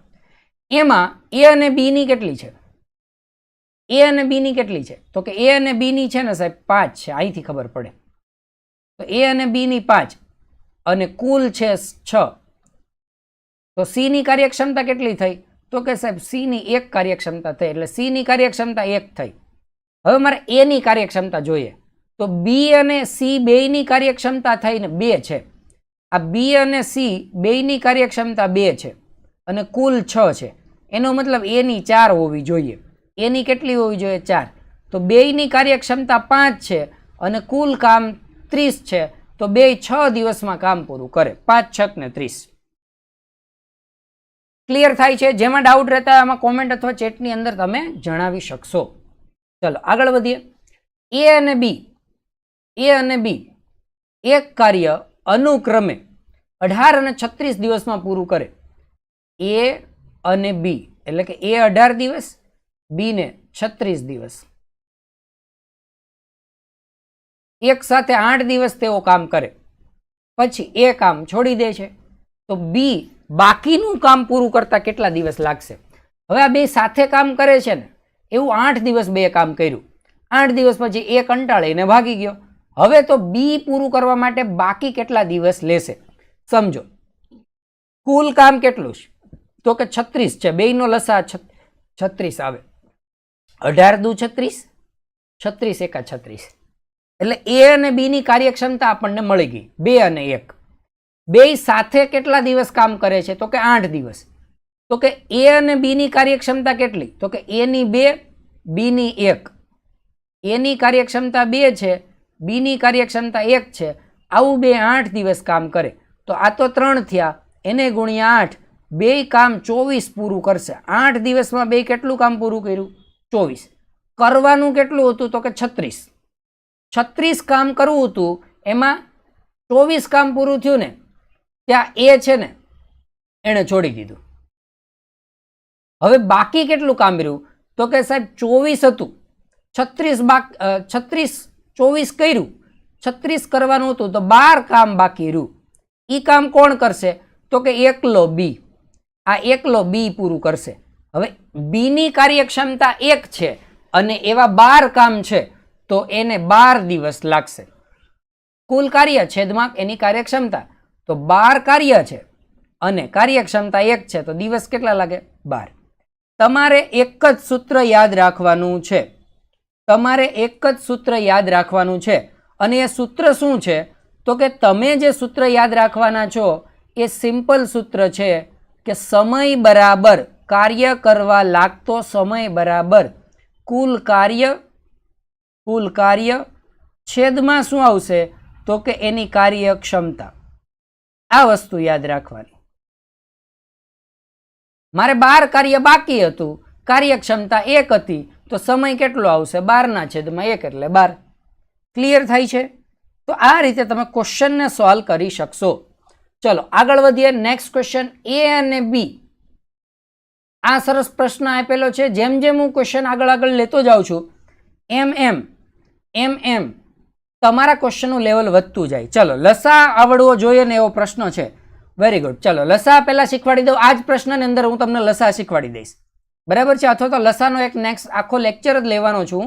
એમાં એ અને બી ની કેટલી છે? એ અને બી ની કેટલી છે? તો કે એ અને બી ની છે ને સાહેબ 5 છે. અહીંથી ખબર પડે. તો એ અને બી ની 5 અને કુલ છે 6. તો સી ની કાર્યક્ષમતા કેટલી થઈ? તો કે સાહેબ સી ની 1 કાર્યક્ષમતા થઈ, એટલે સી ની કાર્યક્ષમતા 1 થઈ. હવે મારે એ ની કાર્યક્ષમતા જોઈએ. તો બી અને સી બેયની કાર્યક્ષમતા થઈને 2 છે. આ બી અને સી બેયની કાર્યક્ષમતા 2 છે અને કુલ 6 છે. એનો મતલબ એ ની 4 હોવી જોઈએ. એ ની કેટલી હોવી જોઈએ? 4. તો બેયની કાર્યક્ષમતા 5 છે અને કુલ કામ 30 છે. તો બે 6 દિવસમાં કામ પૂરું કરે. 5 × 6 = 30. ક્લિયર થાય છે? જેમાં ડાઉટ રહેતા આમાં કોમેન્ટ અથવા ચેટની અંદર તમે જણાવી શકશો. ચલો આગળ વધીએ. એ અને બી એક કાર્ય અનુક્રમે 18 અને 36 દિવસમાં પૂરું કરે. એ અને બી એટલે કે એ 18 દિવસ, બી ને 36 દિવસ. એક સાથે 8 દિવસ તેઓ કામ કરે, પછી એ કામ છોડી દે છે. તો બી બાકીનું કામ પૂરું કરતા કેટલા દિવસ લાગશે? હવે આ બે સાથે કામ કરે છે ને, એવું 8 દિવસ બે કામ કર્યું. 8 દિવસ પછી એ કંટાળીને ભાગી ગયો. હવે તો બી પૂરું કરવા માટે બાકી કેટલા દિવસ લેશે? સમજો, કુલ કામ કેટલું છે? તો કે 36 છે. બેયનો લસા 36 આવે. 18 × 2 = 36, 36 × 1 = 36. એટલે એ અને બી ની કાર્યક્ષમતા આપણને મળી ગઈ. 2 અને 1. બે સાથે કેટલા દિવસ કામ કરે છે? તો કે 8 દિવસ. તો કે એ અને બી ની કાર્યક્ષમતા કેટલી? તો કે એ ની 2, બી ની 1. એ ની કાર્યક્ષમતા 2 છે, બી ની કાર્યક્ષમતા 1 છે. આવું બે 8 દિવસ કામ કરે. તો આ તો 3 થયા, એને ગુણ્યા 8. બે કામ 24 પૂરું કરશે. 8 દિવસમાં બે કેટલું કામ પૂરું કર્યું? 24. કરવાનું કેટલું હતું? તો કે 36. 36 કામ કરવું હતું, એમાં 24 કામ પૂરું થયું ને ત્યાં એ છે ને એને છોડી દીધું. હવે બાકી કેટલું કામ રહ્યું? તો કે સાહેબ 24 હતું, 24 કર્યું, 36 કરવાનું હતું, તો 12 કામ બાકી રહ્યું. એ કામ કોણ કરશે? તો કે એકલો બી. આ એકલો બી પૂરું કરશે. હવે બીની કાર્યક્ષમતા 1 છે અને એવા 12 કામ છે, તો એને 12 દિવસ લાગશે. કુલ કાર્ય છેદમાં એની કાર્યક્ષમતા, તો 12 કાર્ય છે અને કાર્યક્ષમતા 1 છે, તો દિવસ કેટલા લાગે? 12. તમારે એક જ સૂત્ર યાદ રાખવાનું છે. તમારે એક જ સૂત્ર યાદ રાખવાનું છે. અને એ સૂત્ર શું છે? તો કે તમે જે સૂત્ર યાદ રાખવાના છો એ સિમ્પલ સૂત્ર છે કે સમય બરાબર કાર્ય કરવા લાગતો સમય બરાબર કુલ કાર્ય છેદમાં શું આવશે? તો કે એની કાર્યક્ષમતા. આ વસ્તુ યાદ રાખવાની. મારે 12 કાર્ય બાકી હતું, કાર્યક્ષમતા 1 હતી, તો સમય કેટલો આવશે? 12/1 એટલે 12. ક્લિયર થાય છે? તો આ રીતે તમે ક્વેશ્ચનને સોલ્વ કરી શકશો. ચલો આગળ વધીએ. નેક્સ્ટ ક્વેશ્ચન, એ અને બી. આ સરસ પ્રશ્ન આપેલો છે. જેમ જેમ હું ક્વેશ્ચન આગળ લેતો જાઉં છું એમ તમારા ક્વેશ્ચનનું લેવલ વધતું જાય. ચલો લસા આવડવો જોઈએ ને એવો પ્રશ્ન છે. Very good. ચલો લસા પહેલા શીખવાડી દઉં. આ જ પ્રશ્નની અંદર હું તમને લસા શીખવાડી દઈશ, બરાબર છે? અથવા તો લસાનો એક નેક્સ્ટ આખો લેક્ચર જ લેવાનો છું.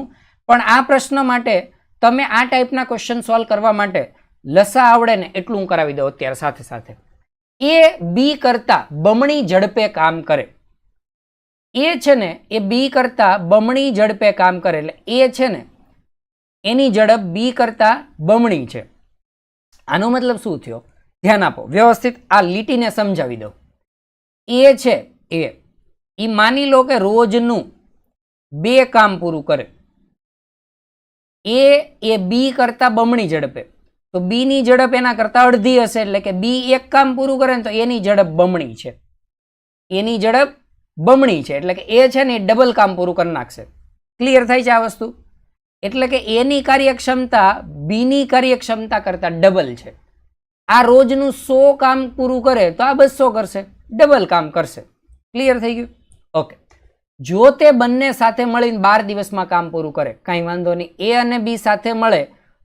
પણ આ પ્રશ્ન માટે તમે આ ટાઈપના ક્વેશ્ચન સોલ્વ કરવા માટે લસા આવડે ને એટલું હું કરાવી દઉં અત્યારે સાથે સાથે. એ બી કરતા બમણી ઝડપે કામ કરે. એ છે ને એ બી કરતા બમણી ઝડપે કામ કરે. એટલે એ છે ને એની ઝડપ બી કરતા બમણી છે. આનો મતલબ શું થયો? ધ્યાન આપો વ્યવસ્થિત. આ લીટીને સમજાવી દઉં. એ છે એ માની લો કે રોજનું 2 કામ પૂરું કરે. એ બી કરતા બમણી ઝડપે, તો બી ની ઝડપ એના કરતા અડધી હશે. એટલે કે બી 1 કામ પૂરું કરે ને તો એની ઝડપ બમણી છે. એની ઝડપ બમણી છે એટલે કે એ છે ને એ ડબલ કામ પૂરું કરી નાખશે. ક્લિયર થાય છે આ વસ્તુ? એટલે કે એની કાર્યક્ષમતા બીની કાર્યક્ષમતા કરતા ડબલ છે. આ રોજનું 100 કામ પૂરું કરે તો આ 200 કરશે, ડબલ કામ કરશે. ક્લિયર થઈ ગયું? ઓકે. જો તે બંને સાથે મળીને 12 દિવસમાં કામ પૂરું કરે, કાંઈ વાંધો નહીં. એ અને બી સાથે મળે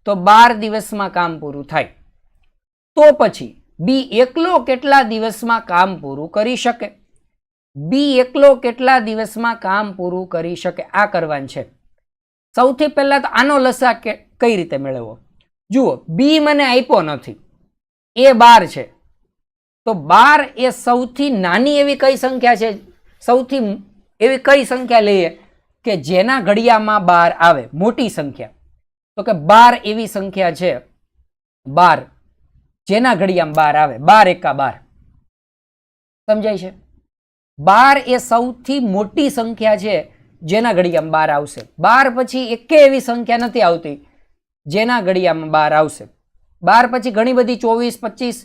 તો 12 દિવસમાં કામ પૂરું થાય. તો પછી બી એકલો કેટલા દિવસમાં કામ પૂરું કરી શકે? બી એકલો કેટલા દિવસમાં કામ પૂરું કરી શકે? આ કરવાનું છે. સૌથી પહેલા તો આનો લસા કઈ રીતે મેળવવો? જુઓ, બી મને આપ્યો નથી, એ 12 છે, તો 12 એ સૌથી નાની એવી કઈ સંખ્યા છે? સૌથી એવી કઈ સંખ્યા લઈએ કે જેના ઘડિયામાં 12 આવે? મોટી સંખ્યા. તો કે 12 એવી સંખ્યા છે, 12 જેના ઘડિયામાં 12 આવે. 12 એકા 12. સમજાય છે? 12 એ સૌથી મોટી સંખ્યા છે જેના ઘડિયામાં 12 આવશે. 12 પછી એકે એવી સંખ્યા નથી આવતી જેના ઘડિયામાં 12 આવશે. 12 પછી ઘણી બધી 24, 25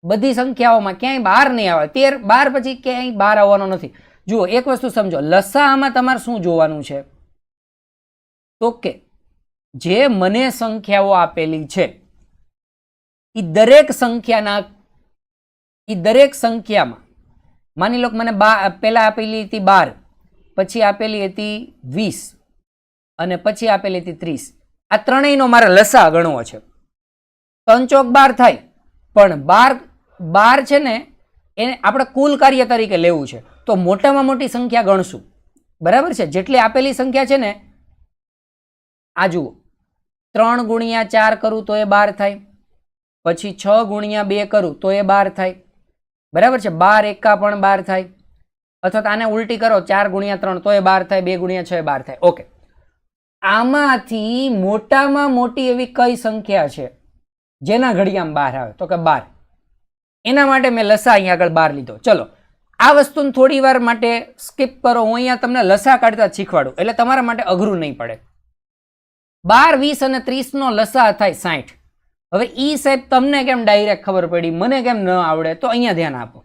બધી સંખ્યાઓમાં ક્યાંય 12 નહીં આવે. 13, 12 પછી ક્યાંય 12 આવવાનો નથી. જુઓ એક વસ્તુ સમજો, લસાઅમાં તમારે શું જોવાનું છે? તો કે જે મને સંખ્યાઓ આપેલી છે એ દરેક સંખ્યામાં માની લો કે મને પહેલા આપેલી હતી 12, પછી આપેલી હતી 20 અને પછી આપેલી હતી 30. આ ત્રણેયનો મારે લસા ગણવો છે. 3 ચોક 12 થાય, પણ 12 છે ને એને આપણે કુલ કાર્ય તરીકે લેવું છે તો મોટામાં મોટી સંખ્યા ગણશું. બરાબર છે? જેટલી આપેલી સંખ્યા છે ને, આ જુઓ, 3 ગુણ્યા 4 કરું તો એ 12 થાય, પછી 6 ગુણ્યા 2 કરું તો એ 12 થાય. બરાબર છે? 12 એકા પણ 12 થાય. અથવા તો આને ઉલટી કરો, 4 ગુણ્યા 3 તો એ 12 થાય, 2 ગુણ્યા 6 12 થાય. ઓકે. આમાંથી મોટામાં મોટી એવી કઈ સંખ્યા છે જેના ઘડિયામાં 12 આવે? તો કે 12. એના માટે મેં લસા અહીંયા આગળ 12 લીધો. ચલો આ વસ્તુને થોડી વાર માટે સ્કીપ કરો. હું અહીંયા તમને લસા કાઢતા જ શીખવાડું એટલે તમારા માટે અઘરું નહીં પડે. 12, 20 અને 30 નો લસા થાય 60. હવે ઈ સાહેબ તમને કેમ ડાયરેક્ટ ખબર પડી, મને કેમ ન આવડે? તો અહીંયા ધ્યાન આપો.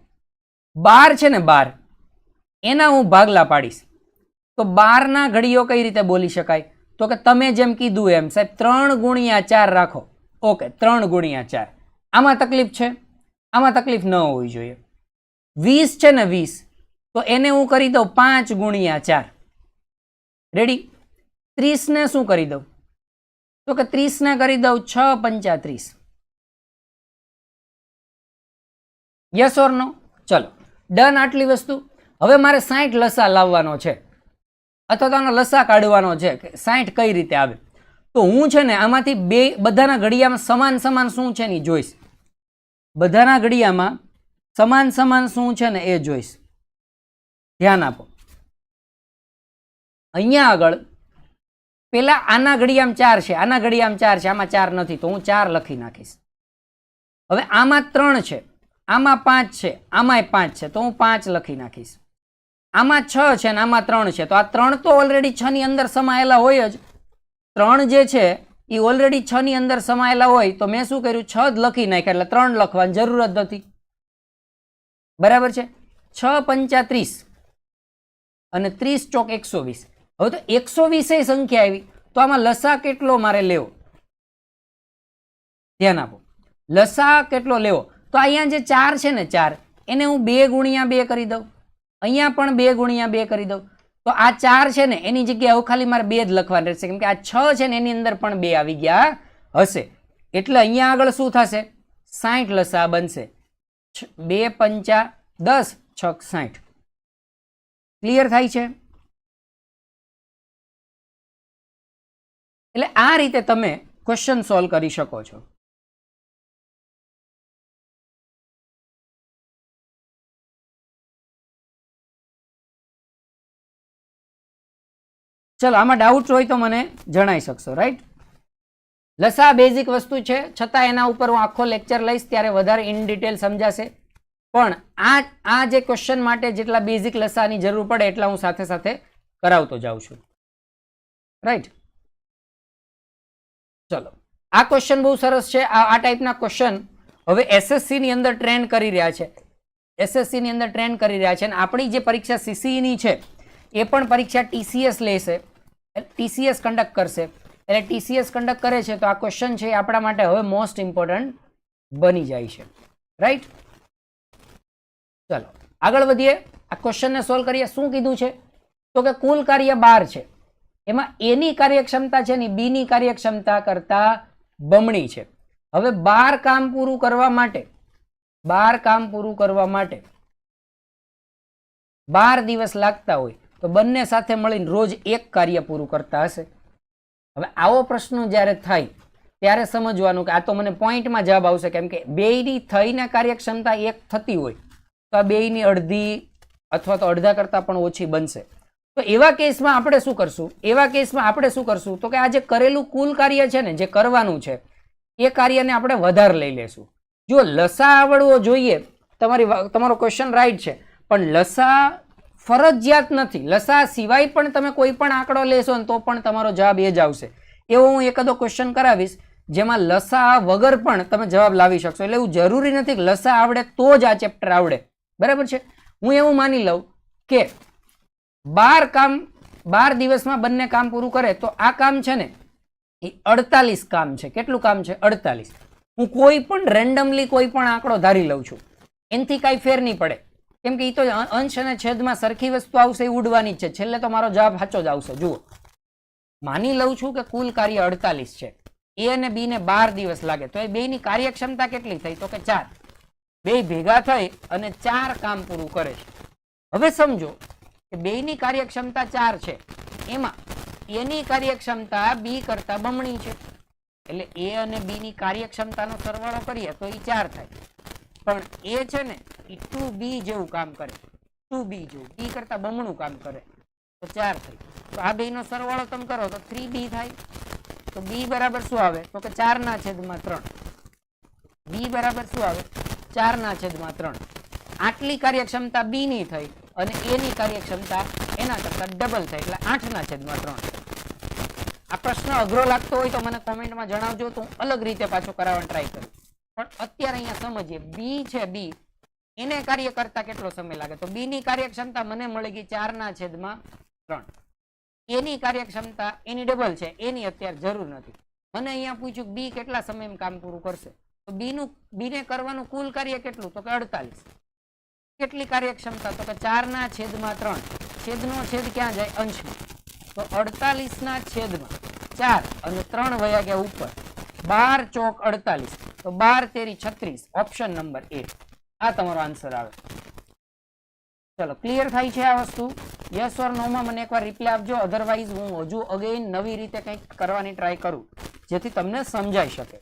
12 છે ને 12, એના હું ભાગલા પાડીશ તો 12 ના ઘડીઓ કઈ રીતે બોલી શકાય? તો કે તમે જેમ કીધું એમ સાહેબ 3 ગુણ્યા 4 રાખો. ઓકે, 3 ગુણ્યા 4. આમાં તકલીફ છે? આમાં તકલીફ ન હોવી જોઈએ. 20 છે ને 20, તો એને હું કરી દઉં 5 ગુણ્યા 4. રેડી? 30 ને શું કરી દઉં? તો કે 30 ને કરી દઉં 6 પંચા 30. યસ ઓર નો? ચલો ડન. આટલી વસ્તુ. હવે મારે 60 લસા લાવવાનો છે અથવા તો આનો લસા કાઢવાનો છે કે 60 કઈ રીતે આવે. તો હું છે ને આમાંથી બધાના ઘડિયામાં સમાન સમાન શું છે ને જોઈશ. બધાના ઘડિયામાં સમાન સમાન શું છે ને એ જોઈશ. ધ્યાન આપો. અહીંયા આગળ પેલા આના ઘડિયામાં 4 છે, આના ઘડિયામાં 4 છે, આમાં 4 નથી તો હું 4 લખી નાખીશ. હવે આમાં 3 છે, આમાં 5 છે, આમાંય 5 છે તો હું 5 લખી નાખીશ. આમાં 6 છે ને આમાં 3 છે તો આ 3 તો ઓલરેડી 6 ની અંદર સમાયેલા હોય જ. 3 જે છે એ ઓલરેડી 6 ની અંદર સમાયેલા હોય તો મેં શું કર્યું? 6 જ લખી નાખ્યા એટલે 3 લખવાની જરૂર જ નથી. બરાબર છે? 6 પંચા 30 અને 30 ચોક 120. હવે તો 120 એ સંખ્યા આવી તો આમાં લસા કેટલો મારે લેવો? ધ્યાન આપો. લસા કેટલો લેવો? તો અહીંયા જે 4 છે ને 4 એને હું 2 ગુણ્યા 2 કરી દઉં. અહીંયા પણ 2 ગુણ્યા 2 કરી દઉં. તો આ 4 છે ને એની જગ્યાએ હવે ખાલી મારે 2 જ લખવાનું રહેશે કેમ કે આ 6 છે ને એની અંદર પણ 2 આવી ગયા હશે. એટલે અહીંયા આગળ શું થશે? 60 લસા બનશે. 2 પંચા 10 6 60. ક્લિયર થાય છે? એટલે આ રીતે તમે ક્વેશ્ચન સોલ્વ કરી શકો છો. ચલો આમાં ડાઉટ હોય તો મને જણાવી શકશો. રાઈટ? લસા બેઝિક વસ્તુ છે છતાં એના ઉપર હું આખો લેક્ચર લઈશ ત્યારે વધારે ઇન ડિટેલ સમજાશે. પણ આ જે ક્વેશ્ચન માટે જેટલા બેઝિક લસાની જરૂર પડે એટલા હું સાથે સાથે કરાવતો જાઉં છું. રાઈટ? ચલો આ ક્વેશ્ચન બહુ સરસ છે. આ ટાઈપના ક્વેશ્ચન હવે એસએસસી ની અંદર ટ્રેન્ડ કરી રહ્યા છે. એસએસસી ની અંદર ટ્રેન્ડ કરી રહ્યા છે અને આપણી જે પરીક્ષા સીસીઈ ની છે એ પણ પરીક્ષા ટીસીએસ લેશે, ટીસીએસ કન્ડક્ટ કરશે. એટલે ટીસીએસ કન્ડક્ટ કરે છે તો આ ક્વેશ્ચન છે એ આપણા માટે હવે મોસ્ટ ઇમ્પોર્ટન્ટ બની જાય છે. રાઈટ? ચલો આગળ વધીએ. આ ક્વેશ્ચનને સોલ્વ કરીએ. શું કીધું છે? તો કે કુલ કાર્ય 12 છે એમાં એની કાર્યક્ષમતા છે ને બીની કાર્યક્ષમતા કરતા બમણી છે. હવે 12 કામ પૂરું કરવા માટે 12 દિવસ લાગતા હોય તો બંને સાથે મળીને રોજ એક કાર્ય પૂરું કરતા હશે. હવે આવો પ્રશ્ન જ્યારે થાય ત્યારે સમજવાનું કે આ તો મને પોઈન્ટમાં જવાબ આવશે કેમ કે બેયની થઈને કાર્યક્ષમતા એક થતી હોય તો આ બેયની અડધી અથવા તો અડધા કરતાં પણ ઓછી બનશે. તો એવા કેસમાં આપણે શું કરશું? તો કે આ જે કરેલું કુલ કાર્ય છે ને જે કરવાનું છે એ કાર્યને આપણે વધારે લઈ લેશું. જો લસા આવડવો જોઈએ, તમારો ક્વેશ્ચન રાઈટ છે પણ લસા ફરજિયાત નથી. લસા સિવાય પણ તમે કોઈ પણ આંકડો લેશો ને તો પણ તમારો જવાબ એ જ આવશે. એવો હું એકાદો ક્વેશ્ચન કરાવીશ જેમાં લસા વગર પણ તમે જવાબ લાવી શકશો. એટલે એવું જરૂરી નથી કે લસા આવડે તો જ આ ચેપ્ટર આવડે. બરાબર છે? હું એવું માની લઉં કે 12 દિવસમાં બંને કામ પૂરું કરે તો આ કામ છે ને એ 48 કામ છે. કેટલું કામ છે? 48. હું કોઈ પણ રેન્ડમલી કોઈ પણ આંકડો ધારી લઉં છું, એનાથી કાંઈ ફેર નહીં પડે કેમ કે એ તો અંશ અને છેદમાં સરખી વસ્તુ આવશે, એ ઉડવાની જ છે. છેલ્લે તો મારો જવાબ સાચો જ આવશે. જુઓ, માની લઉં છું કે કુલ કાર્ય 48 છે. એ અને બી ને 12 દિવસ લાગે તો એ બેની કાર્યક્ષમતા કેટલી થઈ? તો કે 4. બે ભેગા થઈ અને 4 કામ પૂરું કરે છે. હવે સમજો કે બેની કાર્યક્ષમતા 4 છે, એમાં એની કાર્યક્ષમતા બી કરતા બમણી છે. એટલે એ અને બી ની કાર્યક્ષમતાનો સરવાળો કરીએ તો એ 4 થાય. પણ એ છે ને એ 2b જેવું કામ કરે, 2b જેવું, બી કરતા બમણું કામ કરે તો 4 થાય. તો આ બેનો સરવાળો તમે કરો તો 3b થાય. તો બી બરાબર શું આવે? તો કે 4/3. બી બરાબર શું આવે? 4/3. આટલી કાર્યક્ષમતા બી ની થઈ અને એની કાર્યક્ષમતા એના કરતા ડબલ થઈ એટલે 8/3. આ પ્રશ્ન અઘરો લાગતો હોય તો મને કોમેન્ટમાં જણાવજો તો હું અલગ રીતે પાછો કરાવવાનો ટ્રાય કરું. પણ અત્યારે અહીંયા સમજીએ. બી છે, બી એને કાર્ય કરતા કેટલો સમય લાગે? તો બી ની કાર્યક્ષમતા મને મળી ગઈ 4/3. એની કાર્યક્ષમતા એની ડબલ છે, એની અત્યારે જરૂર નથી. મને અહીંયા પૂછ્યું બી કેટલા સમયમાં કામ પૂરું કરશે તો બીને કરવાનું કુલ કાર્ય કેટલું? તો કે 48. કેટલી કાર્યક્ષમતા? તો કે 4/3. છેદનો છેદ ક્યાં જાય? અંશમાં. તો 48/4 અને 3 વયા ગયા ઉપર. 12 ચોક 48. તો 12 તેરી 36. ઓપ્શન નંબર એ. આ તમારો આન્સર આવે. ચલો, ક્લિયર થાય છે આ વસ્તુ? યસ ઓર નો માં મને એકવાર રિપ્લાય આપજો. અધરવાઇઝ હું હજુ અગેન નવી રીતે કંઈક કરવાની ટ્રાય કરું જેથી તમને સમજાઈ શકે.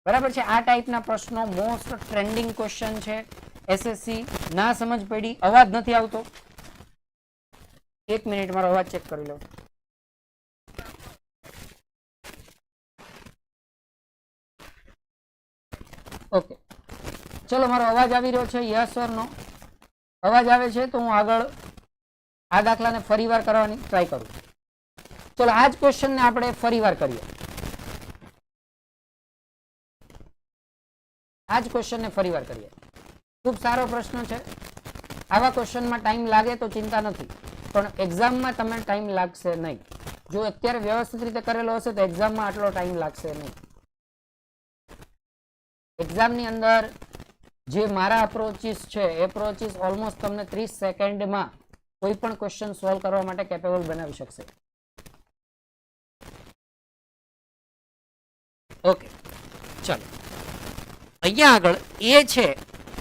બરાબર છે? આ ટાઈપના પ્રશ્નો મોસ્ટ ટ્રેન્ડિંગ ક્વેશ્ચન છે. એસએસસી ના સમજ પડી? અવાજ નથી આવતો? 1 મિનિટ મારો અવાજ ચેક કરી લો. ઓકે, ચલો, મારો અવાજ આવી રહ્યો છે? યસ ઓર નો? અવાજ આવે છે તો હું આગળ આ દાખલાને ફરીવાર કરવાની ટ્રાય કરું. ચલો, આ જ ક્વેશ્ચનને આપણે ફરીવાર કરીએ. આ જ ક્વેશ્ચનને ફરીવાર કરીએ. ખૂબ સારો પ્રશ્ન છે. આવા ક્વેશ્ચનમાં ટાઈમ લાગે તો ચિંતા નથી, પણ એક્ઝામમાં તમને ટાઈમ લાગશે નહીં. જો અત્યારે વ્યવસ્થિત રીતે કરેલો હશે તો એક્ઝામમાં આટલો ટાઈમ લાગશે નહીં. એક્ઝામની અંદર જે મારા અપ્રોચીસ છે એ અપ્રોચીસ ઓલમોસ્ટ તમને 30 સેકન્ડમાં કોઈ પણ ક્વેશ્ચન સોલ્વ કરવા માટે કેપેબલ બનાવી શકશે. ઓકે, ચલો, અહીંયા આગળ એ છે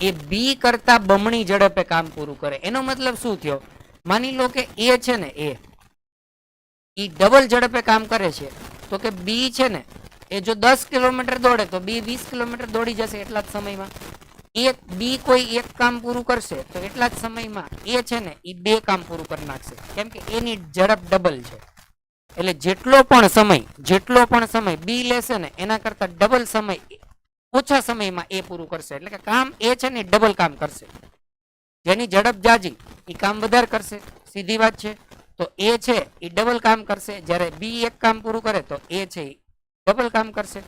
એ બી કરતા બમણી ઝડપે કામ પૂરું કરે. એનો મતલબ શું થયો? માની લો કે એ છે ને એ ડબલ ઝડપે કામ કરે છે, તો કે બી છે ને એ જો 10 કિલોમીટર દોડે તો બી 20 કિલોમીટર દોડી જશે એટલા જ સમયમાં. બી કોઈ એક કામ પૂરું કરશે તો એટલા જ સમયમાં એ છે ને એ 2 કામ પૂરું કરી નાખશે, કેમ કે એની ઝડપ ડબલ છે. એટલે જેટલો પણ સમય બી લેશે ને એના કરતા ડબલ સમય ઓછા સમયમાં એ પૂરું કરશે. એટલે કે કામ એ છે ને ડબલ કામ કરશે. જેની ઝડપ જાજી એ કામ વધારે કરશે. સીધી વાત છે. તો એ છે એ ડબલ કામ કરશે, જ્યારે બી એક કામ પૂરું કરે તો એ છે એ ડબલ કામ કરશે.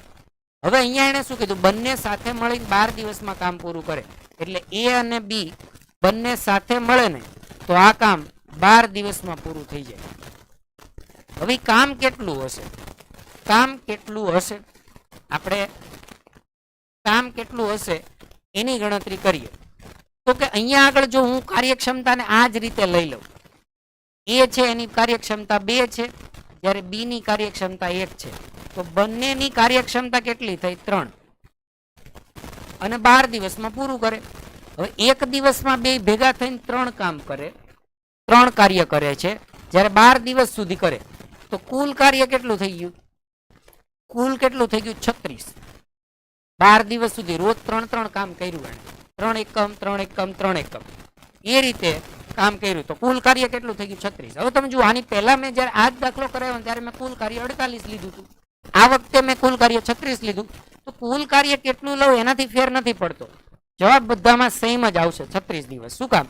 હવે અહીંયા એને શું કીધું? બંને સાથે મળીને 12 દિવસમાં કામ પૂરું કરે. એટલે એ અને બી બંને સાથે મળે ને તો આ કામ 12 દિવસમાં પૂરું થઈ જાય. હવે કામ કેટલું હશે? આપણે કામ કેટલું હશે એની ગણતરી કરીએ. તો કે અહીંયા આગળ જો હું કાર્યક્ષમતાને આ જ રીતે લઈ લઉં, એ છે એની કાર્યક્ષમતા 2 છે, જ્યારે બી ની કાર્યક્ષમતા 1 છે, તો બંનેની કાર્યક્ષમતા કેટલી થઈ? 3. અને 12 દિવસમાં પૂરું કરે. હવે એક દિવસમાં બે ભેગા થઈને 3 કામ કરે, 3 કાર્ય કરે છે, જ્યારે 12 દિવસ સુધી કરે તો કુલ કાર્ય કેટલું થઈ ગયું? 36. 12 દિવસ સુધી રોજ 3 કામ કર્યું. એને 3 એકમ 3 એકમ 3 એકમ એ રીતે કામ કર્યું તો કુલ કાર્ય કેટલું થઈ ગયું? 36. હવે તમે જુઓ, આની પહેલા મેં જ્યારે આ જ દાખલો કરાવ્યો ત્યારે મેં કુલ કાર્ય 48 લીધું હતું. આ વખતે મેં કુલ કાર્ય 36 લીધું. તો કુલ કાર્ય કેટલું લઉં એનાથી ફેર નથી પડતો. જવાબ બધામાં સેમ જ આવશે, 36 દિવસ. શું કામ?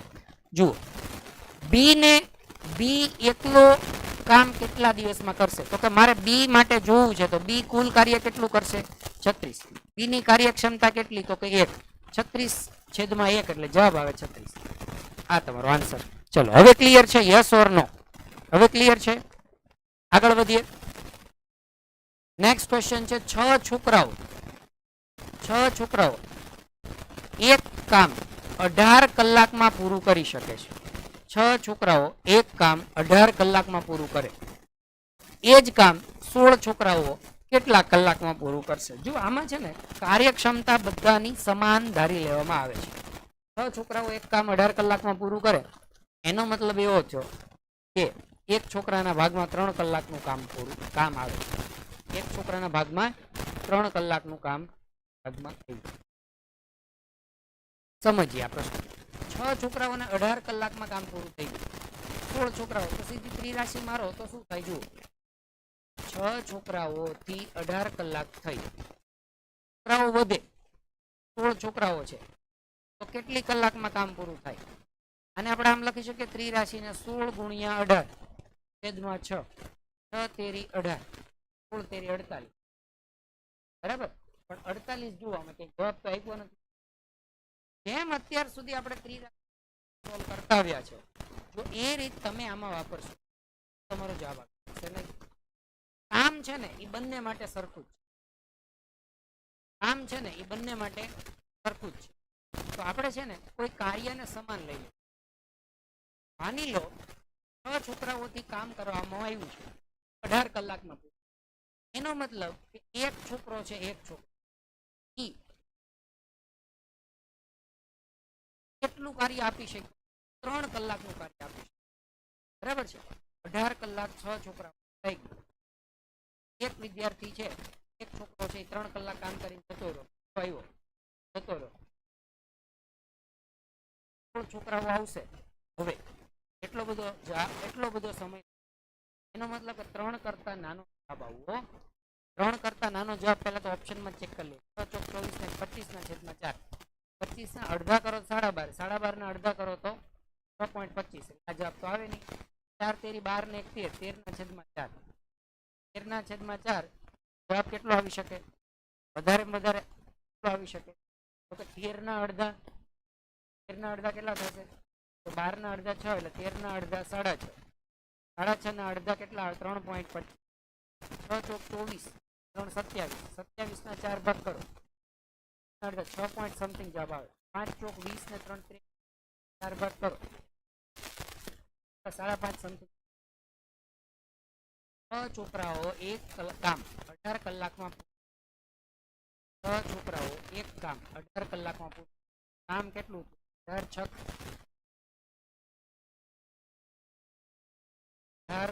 જુઓ, બી એકલો કામ કેટલા દિવસમાં કરશે? તો કે મારે બી માટે જોવું છે તો બી કુલ કાર્ય કેટલું કરશે? 36. બી ની કાર્યક્ષમતા કેટલી? તો કે 1. 36/1 એટલે જવાબ આવે 36. આ તમારો આન્સર. ચલો, હવે ક્લિયર છે? યસ ઓર નો? હવે ક્લિયર છે? આગળ વધીએ. નેક્સ્ટ ક્વેશ્ચન છે 6 છોકરાઓ એક કામ 18 કલાકમાં પૂરું કરી શકે છે. 6 છોકરાઓ એક કામ 18 કલાકમાં પૂરું કરે. એ જ કામ 16 છોકરાઓ કેટલા કલાકમાં પૂરું કરશે? જો આમાં છે ને કાર્યક્ષમતા બધાની સમાન ધારી લેવામાં આવે છે. 6 છોકરાઓ એક કામ 18 કલાકમાં પૂરું કરે એનો મતલબ એવો થયો કે એક છોકરાના ભાગમાં 3 કલાકનું કામ આવે છે. એક છોકરાના ભાગમાં 3 કલાકનું કામ ભાગમાં થઈ જાય. સમજીએ આ પ્રશ્ન. 6 છોકરાઓને 18 કલાકમાં કામ પૂરું થઈ ગયું. 16 છોકરાઓ તો સીધી ત્રિરાશી મારો તો શું થાય? જુઓ, 6 છોકરાઓથી 18 કલાક થઈ, છોકરાઓ વધે, 16 છોકરાઓ છે તો કેટલી કલાકમાં કામ પૂરું થાય? અને આપણે આમ લખી શકીએ ત્રિરાશીને 16 ગુણ્યા 18 છેદમાં 6. 6 તેરી 18, 16 તેરી 48. બરાબર? પણ 48 જુઓ, અમે કઈ જવાબ તો આપ્યો નથી. જેમ અત્યાર સુધી આપણે ત્રિરાશી સોલ્વ કરતા આવ્યા છે, જો એ રીત તમે આમાં વાપરશો તમારો જવાબ આવશે નહીં. કામ છે ને એ બંને માટે સરખું જ છે. તો આપણે છે ને કોઈ કાર્યને સમાન લઈ લઈએ. માની લો 6 છોકરાઓથી કામ કરવામાં આવ્યું છે 18 કલાકમાં. એનો મતલબ કે એક છોકરો છે, એક છોકરો કેટલું કાર્ય આપી શકે? 3 કલાકનું કાર્ય આપી શકે. બરાબર છે. 18 કલાક 6 છોકરા થઈ ગયું. એક વિદ્યાર્થી છે, એક છોકરો છે, 3 કલાક કામ કરીને જતો રહ્યો, જતો રહ્યો. છોકરાઓ આવશે હવે એટલો બધો સમય. એનો મતલબ કે 3 કરતા નાનો જવાબ આવવો. 3 કરતા નાનો જવાબ પહેલા તો ઓપ્શનમાં ચેક કરી લે. 6 ચોક 24 ને 25 ના છેદમાં 4. 25 ના અડધા કરો 12.5, 12.5 ના અડધા કરો તો 6.25. આ જવાબ તો આવે નહીં. 4 તેરી 12 ને 1 13, 13 ના છેદમાં 4. 13 ના છેદમાં 4 જવાબ કેટલો આવી શકે? વધારે કેટલો આવી શકે? તો કે 13 ના અડધા, 13 ના અડધા કેટલા થશે? તો 12 ના અડધા 6 એટલે 13 ના અડધા 6.5. 6.5 ના અડધા કેટલા? 3.25. 6 ચોક 24, 3 27. 27 ના 4 ભાગ કરો, 6 પોઈન્ટ સમથિંગ જવાબ આવે. 5 ચોક 20 ને 3 30, 4 ભાગ કરો, 5.5 સમથિંગ. 6 છોકરાઓ એક કામ 18 કલાકમાં. 6 છોકરાઓ એક કામ 18 કલાકમાં પૂરું. કામ કેટલું? 18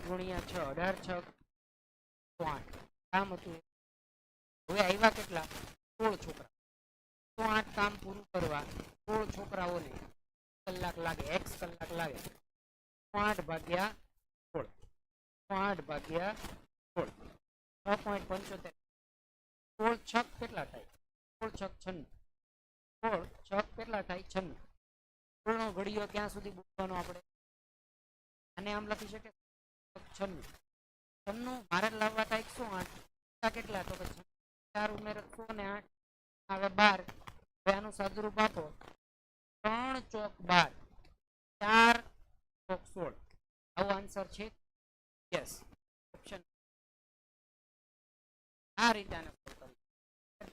ગુણ્યા 6, 18 6 8 કામ હતું. હવે આવ્યા કેટલા? 16 છોકરા. તો 8 કામ પૂરું કરવા 16 છોકરાઓને કલાક લાગે, x કલાક લાગે. 8 ભાગ્યા 16, 8 ભાગ્યા 16, 6.75. 16 છક કેટલા થાય? 16 છક 96. 16 છક કેટલા થાય? 96. 16 નો ઘડીયો ક્યાં સુધી બોલવાનો આપણે? અને આમ લખી શકે 96. 96 મારે લાવવા થાય 108. કેટલા? તો 4 ઉમેરો 100 ને 8 આવે 12. હવે આનું સાદુરૂપ આપો. 3 ચોક 12, 4 ચોક 16. આવો આન્સર છે? યસ. ઓપ્શન આ રીતે આને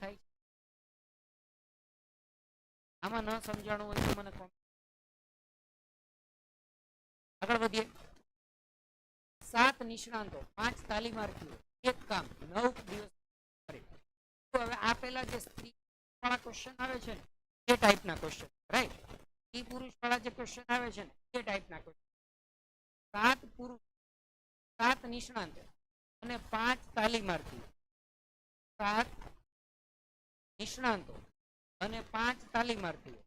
થાય. આમાં ન સમજાણું હોય તો મને આગળ વધીએ. 7 નિષ્ણાંતો 5 તાલીમાર્થીઓ એક કામ 9 દિવસ કરે. તો હવે આપેલા જે સ્ત્રી વાળા ક્વેશ્ચન આવે છે ને એ ટાઈપના ક્વેશ્ચન, રાઈટ? સ્ત્રી પુરુષ વાળા જે ક્વેશ્ચન આવે છે ને એ ટાઈપના ક્વેશ્ચન. 7 પુરુષ, 7 નિષ્ણાંતો અને 5 તાલીમાર્થીઓ. 7 નિષ્ણાંતો અને 5 તાલીમાર્થીઓ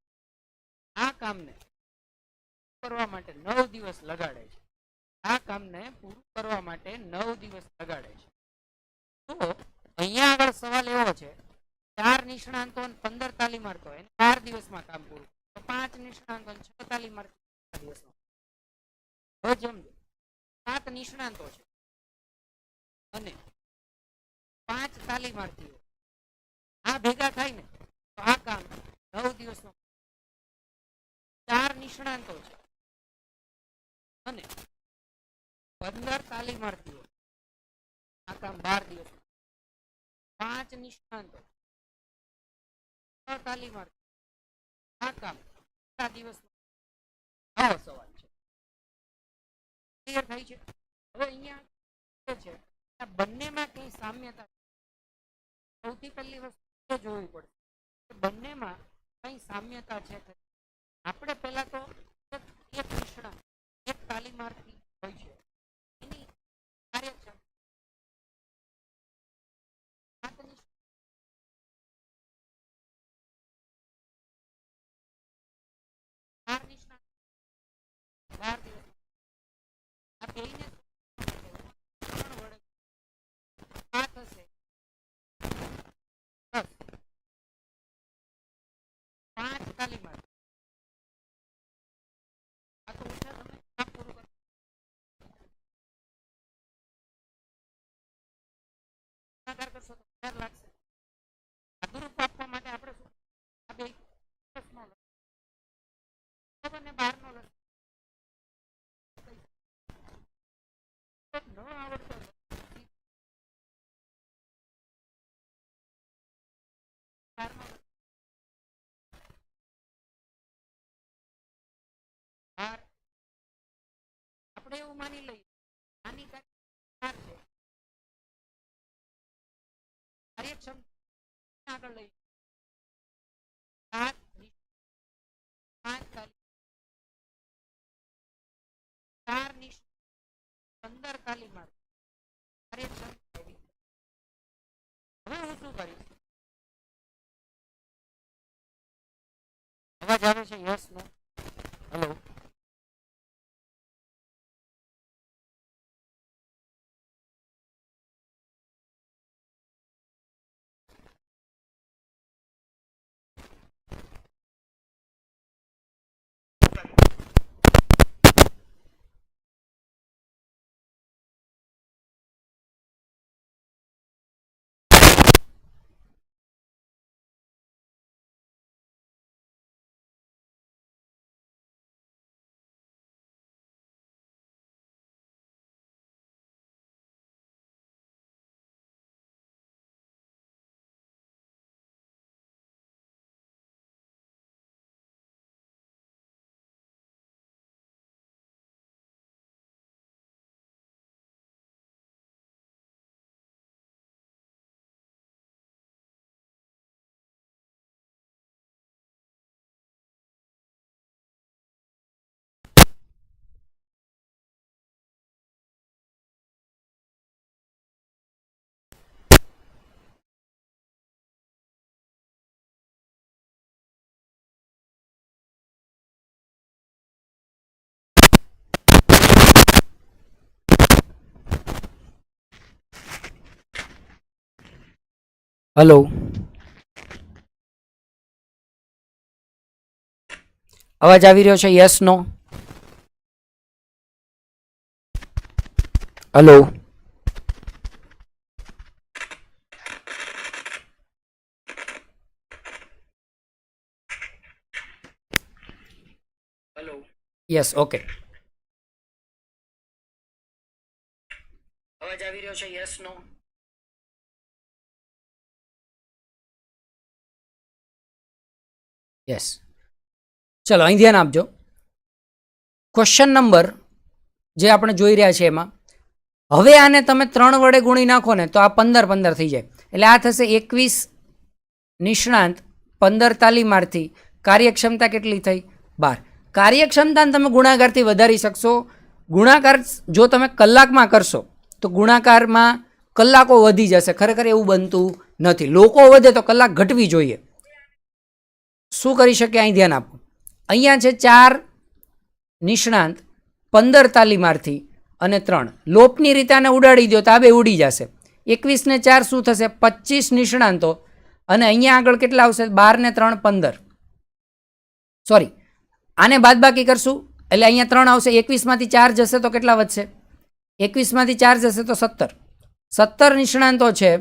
આ કામને કરવા માટે 9 દિવસ લગાડે છે. આ કામને પૂરું કરવા માટે 9 દિવસ લગાડે છે. તો અહીંયા આગળ સવાલ એવો છે, 4 નિષ્ણાંતો અને 15 તાલીમાર્થીઓ એને 4 દિવસમાં કામ પૂરું. તો 5 નિષ્ણાંતો અને 6 તાલીમાર્થીઓ 4 દિવસમાં. હવે સમજો 7 નિષ્ણાંતો છે અને 5 તાલીમાર્થીઓ આ ભેગા થાય ને તો આ કામ 9 દિવસમાં. 4 નિષ્ણાંતો છે અને 15 તાલીમાર્થીઓ આ કામ 12 દિવસ. 5 નિષ્ણાંતો 6 તાલીમાર્થીઓ આ કામ કેટલા દિવસમાં? આવો સવાલ છે. ક્લિયર થાય છે? હવે અહીંયા છે આ બંનેમાં કઈ સામ્યતા. સૌથી પહેલી વસ્તુ જોવી પડશે બંનેમાં કઈ સામ્યતા છે. આપણે પહેલા તો એક નિષ્ણાંત એક તાલીમાર્થી હોય છે એની કાર્યક્ષમતા કરશો તો 4 લાગશે. અધૂરું આપવા માટે આપણે શું આ બે 12 નો લખો. ન આવડતો એવું માની લઈએ આની કાર્યક્ષમતા 4 છે કાર્યક્ષમતા આગળ લઈએ 7 5 4 ની 15 ખાલી માર્ક કાર્યક્ષમતા એવી. હવે હું શું કરીશ? અવાજ આવે છે? Yes no? હેલો? હેલો? અવાજ આવી રહ્યો છે? Yes no? Hello? Hello? Yes, okay. અવાજ આવી રહ્યો છે? Yes no? યસ. ચલો અહીં ધ્યાન આપજો. ક્વેશ્ચન નંબર જે આપણે જોઈ રહ્યા છીએ એમાં હવે આને તમે 3 વડે ગુણી નાખો ને તો આ 15 થઈ જાય. એટલે આ થશે 21 નિષ્ણાંત 15 તાલીમાર્થી. કાર્યક્ષમતા કેટલી થઈ? 12. કાર્યક્ષમતાને તમે ગુણાકારથી વધારી શકશો. ગુણાકાર જો તમે કલાકમાં કરશો તો ગુણાકારમાં કલાકો વધી જશે. ખરેખર એવું બનતું નથી. લોકો વધે તો કલાક ઘટવી જોઈએ. શું કરી શકે? અહીં ધ્યાન આપો. અહીંયા છે 4 નિષ્ણાંત 15 તાલીમાર્થી અને 3. લોપની રીતે આને ઉડાડી દો તો આ બે ઉડી જશે. 21 ને 4 શું થશે? 25 નિષ્ણાંતો. અને અહીંયા આગળ કેટલા આવશે? 12 ને 3 15. સોરી, આને બાદબાકી કરશું એટલે અહીંયા 3 આવશે. 21માંથી 4 જશે તો કેટલા વધશે? 21માંથી 4 જશે તો 17. 17 નિષ્ણાંતો છે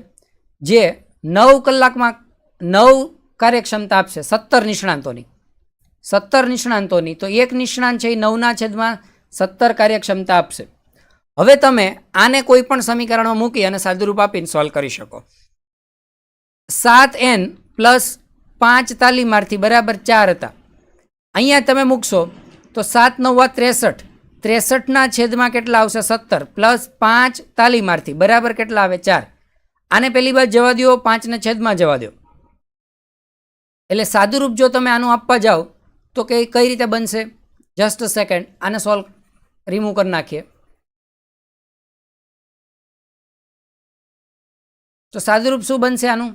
જે 9 કલાકમાં 9 કાર્યક્ષમતા આપશે. 17 નિષ્ણાંતોની તો એક નિષ્ણાંત છે એ 9/17 કાર્યક્ષમતા આપશે. હવે તમે આને કોઈ પણ સમીકરણમાં મૂકી અને સાદુરૂપ આપીને સોલ્વ કરી શકો. 7n + 5 તાલીમાર્થી બરાબર 4 હતા. અહીંયા તમે મૂકશો તો 7 9 63. 63ના છેદમાં કેટલા આવશે? 17 + 5 તાલીમાર્થી બરાબર કેટલા આવે? 4. આને પહેલી બાજુ જવા દો, 5 ને છેદમાં જવા દો. એટલે સાદુરૂપ જો તમે આનું આપવા જાઓ તો કઈ રીતે બનશે? જસ્ટ અ સેકન્ડ, આને સોલ્વ રિમૂવ કરી નાખીએ. તો સાદુરૂપ શું બનશે આનું?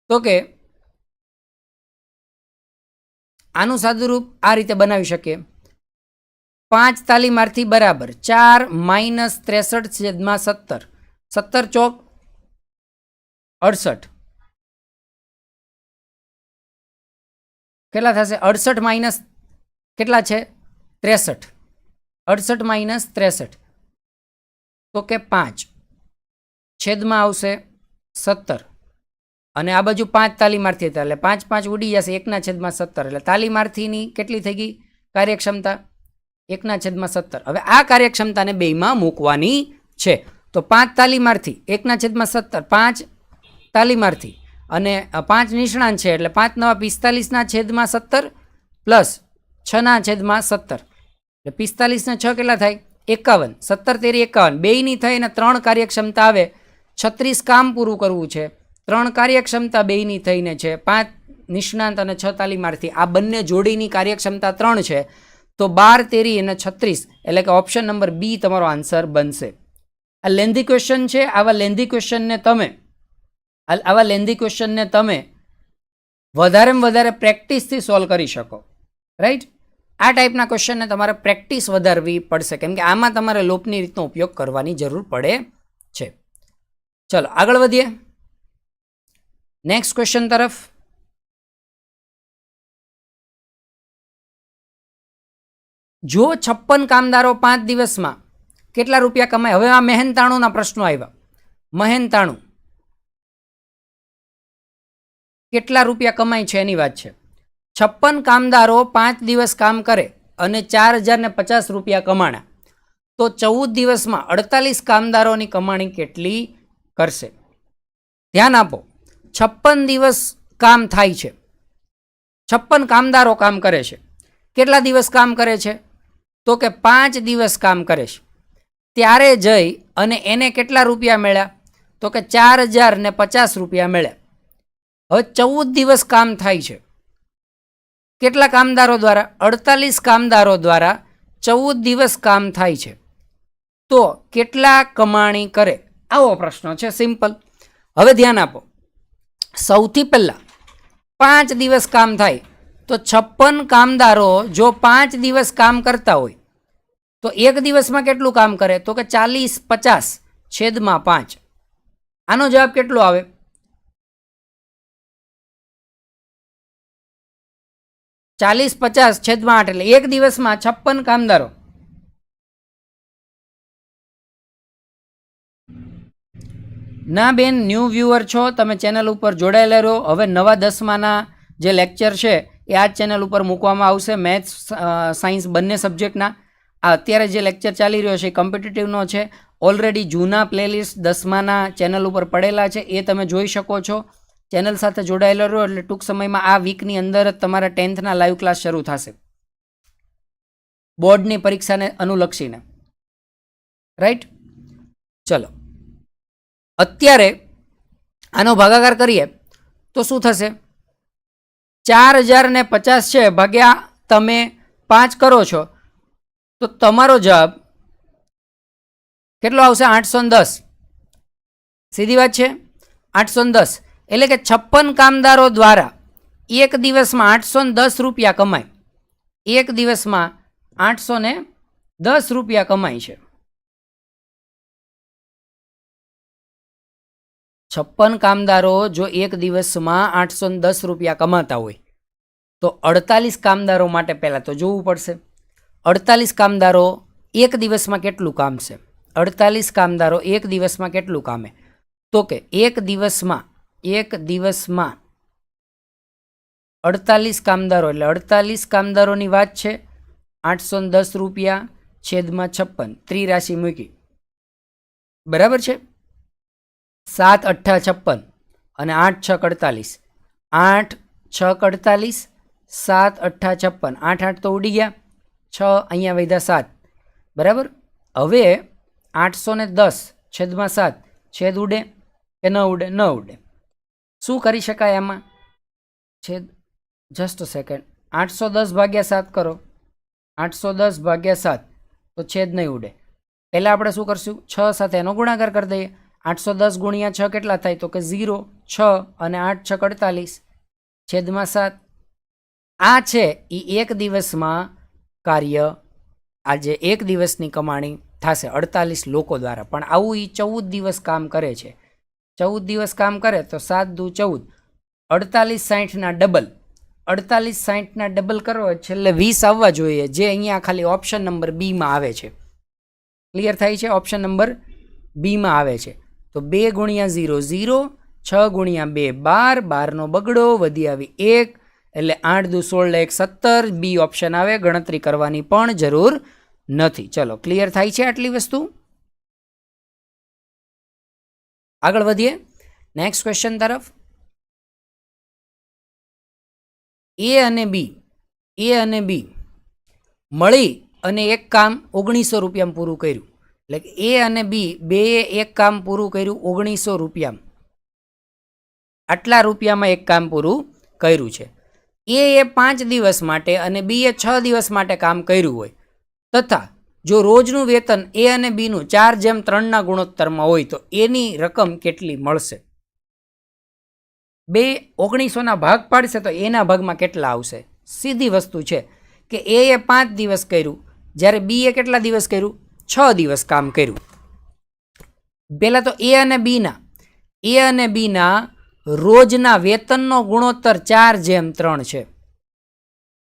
તો કે આનું સાદુરૂપ આ રીતે બનાવી શકીએ. 5 તાલીમાર્થી બરાબર 4 - 63/17. 17 ચોક 68. કેટલા થશે? 68 માઇનસ કેટલા છે? 63. 68 - 63 તો કે 5 છેદમાં આવશે 17. અને આ બાજુ 5 તાલીમાર્થી હતા એટલે 5 5 ઉડી જશે. 1/17 એટલે તાલીમાર્થીની કેટલી થઈ ગઈ કાર્યક્ષમતા? 1/17. હવે આ કાર્યક્ષમતાને બેમાં મૂકવાની છે. તો 5 તાલીમાર્થી 1/17, 5 તાલીમાર્થી અને 5 નિષ્ણાંત છે એટલે 5 9 45/17 પ્લસ 6/17 એટલે 45 ને 6 કેટલા થાય? 51, 17 તેરી 51, બેયની થઈને 3 કાર્યક્ષમતા આવે, 36 કામ પૂરું કરવું છે, 3 કાર્યક્ષમતા બેયની થઈને છે, 5 નિષ્ણાંત અને 6 તાલીમાર્થી, આ બંને જોડીની કાર્યક્ષમતા 3 છે, તો 12 તેરી અને 36, એટલે કે ઓપ્શન નંબર બી તમારો આન્સર બનશે. આ લેન્ધી ક્વેશ્ચન છે. આવા લેન્ધી ક્વેશ્ચનને તમે વધારેમાં વધારે પ્રેક્ટિસથી સોલ્વ કરી શકો. રાઈટ? આ ટાઈપના ક્વેશ્ચનને તમારે પ્રેક્ટિસ વધારવી પડશે, કેમ કે આમાં તમારે લોપની રીતનો ઉપયોગ કરવાની જરૂર પડે છે. ચલો આગળ વધીએ નેક્સ્ટ ક્વેશ્ચન તરફ. જો 56 કામદારો 5 દિવસમાં કેટલા રૂપિયા કમાય? હવે આ મહેનતાણુના પ્રશ્નો આવ્યા. મહેનતાણું કેટલા રૂપિયા કમાય છે એની વાત છે. 56 કામદારો 5 દિવસ કામ કરે અને 4050 રૂપિયા કમાણા, તો 14 દિવસમાં 48 કામદારોની કમાણી કેટલી કરશે? ધ્યાન આપો. 56 દિવસ કામ થાય છે, 56 કામદારો કામ કરે છે. કેટલા દિવસ કામ કરે છે? તો કે 5 દિવસ કામ કરે છે. ત્યારે જઈ અને એને કેટલા રૂપિયા મળ્યા? તો કે 4050 રૂપિયા મળ્યા. હવે 14 દિવસ કામ થાય છે. કેટલા કામદારો દ્વારા? 48 કામદારો દ્વારા 14 દિવસ કામ થાય છે, તો કેટલા કમાણી કરે? આવો પ્રશ્ન છે, સિમ્પલ. હવે ધ્યાન આપો. સૌથી પહેલા 5 દિવસ કામ થાય, તો 56 કામદારો જો 5 દિવસ કામ કરતા હોય તો એક દિવસમાં કેટલું કામ કરે? તો કે 40/50/5. આનો જવાબ કેટલો આવે? 40/50/8, એટલે એક દિવસમાં 56 કામદારો. ના બેન, ન્યૂ વ્યુઅર છો તમે, ચેનલ ઉપર જોડાયેલા રહો. હવે નવા 10માના જે લેક્ચર છે એ આ ચેનલ ઉપર મૂકવામાં આવશે, મેથ્સ સાયન્સ બંને સબ્જેક્ટના. આ અત્યારે જે લેક્ચર ચાલી રહ્યો છે એ કોમ્પિટિટિવનો છે. ઓલરેડી જૂના પ્લેલિસ્ટ 10માના ચેનલ ઉપર પડેલા છે, એ તમે જોઈ શકો છો. ચેનલ સાથે જોડાયેલો રહો એટલે ટૂંક સમયમાં આ વીકની અંદર જ તમારા 10થના લાઈવ ક્લાસ શરૂ થશે, બોર્ડની પરીક્ષાને અનુલક્ષીને. રાઈટ? ચલો અત્યારે આનો ભાગાકાર કરીએ તો શું થશે? 4050 છે ભાગ્યા તમે 5 કરો છો તો તમારો જવાબ કેટલો આવશે? 810. સીધી વાત છે, 810. એટલે કે 56 કામદારો દ્વારા એક દિવસમાં 810 રૂપિયા કમાય. એક દિવસમાં 810 રૂપિયા કમાય છે. 56 કામદારો જો એક દિવસમાં 810 રૂપિયા કમાતા હોય તો 48 કામદારો માટે પહેલાં તો જોવું પડશે 48 કામદારો એક દિવસમાં કેટલું કામ છે. 48 કામદારો એક દિવસમાં કેટલું કામે? તો કે એક દિવસમાં 48 કામદારો, એટલે 48 કામદારોની વાત છે. 810 રૂપિયા છેદમાં 56, ત્રિરાશિ મૂકી, બરાબર છે. 7 8 56 અને 8 6 48. 8 6 48, 7 8 56, 8 8 તો ઉડી ગયા, 6 અહીંયા વધ્યા 7, બરાબર. હવે 810 છેદમાં 7, છેદ ઉડે કે ન ઉડે? ન ઉડે. શું કરી શકાય આમાં? છેદ, જસ્ટ સેકન્ડ, 810 ભાગ્યા 7 કરો, 810 ભાગ્યા 7 તો છેદ નહીં ઉડે. પહેલાં આપણે શું કરશું? 6 સાથે એનો ગુણાકાર કરી દઈએ. 810 ગુણ્યા 6 કેટલા થાય? તો કે 0, 6 અને 8 6 48 છેદમાં 7. આ છે એ એક દિવસમાં કાર્ય, આજે એક દિવસની કમાણી થશે 48 લોકો દ્વારા. પણ આવું એ 14 દિવસ કામ કરે છે. 14 દિવસ કામ કરે તો 7 દુ 14, 48 60ના ડબલ, 48 60ના ડબલ કરો છેલ્લે 20 આવવા જોઈએ, જે અહીંયા ખાલી ઓપ્શન નંબર બીમાં આવે છે. ક્લિયર થાય છે? ઓપ્શન નંબર બીમાં આવે છે. તો 2 ગુણ્યા 0 0, 6 ગુણ્યા 2 12, 12નો બગડો વધી આવી 1, એટલે 8 દુ 16 1 17. બી ઓપ્શન આવે, ગણતરી કરવાની પણ જરૂર નથી. ચલો ક્લિયર થાય છે આટલી વસ્તુ? આગળ વધીએ નેક્સ્ટ ક્વેશ્ચન તરફ. એ અને બી મળી અને એક કામ 1900 રૂપિયામાં પૂરું કર્યું. એટલે કે એ અને બી બેએ એક કામ પૂરું કર્યું 1900 રૂપિયામાં. આટલા રૂપિયામાં એક કામ પૂરું કર્યું છે. એ 5 દિવસ માટે અને બીએ 6 દિવસ માટે કામ કર્યું હોય તથા જો રોજનું વેતન એ અને બીનું 4:3 ગુણોત્તરમાં હોય તો એની રકમ કેટલી મળશે? બે 1900 ભાગ પાડશે તો એના ભાગમાં કેટલા આવશે? સીધી વસ્તુ છે કે એ 5 દિવસ કર્યું જ્યારે બીએ કેટલા દિવસ કર્યું? 6 દિવસ કામ કર્યું. પહેલાં તો એ અને બીના રોજના વેતનનો ગુણોત્તર 4:3 છે.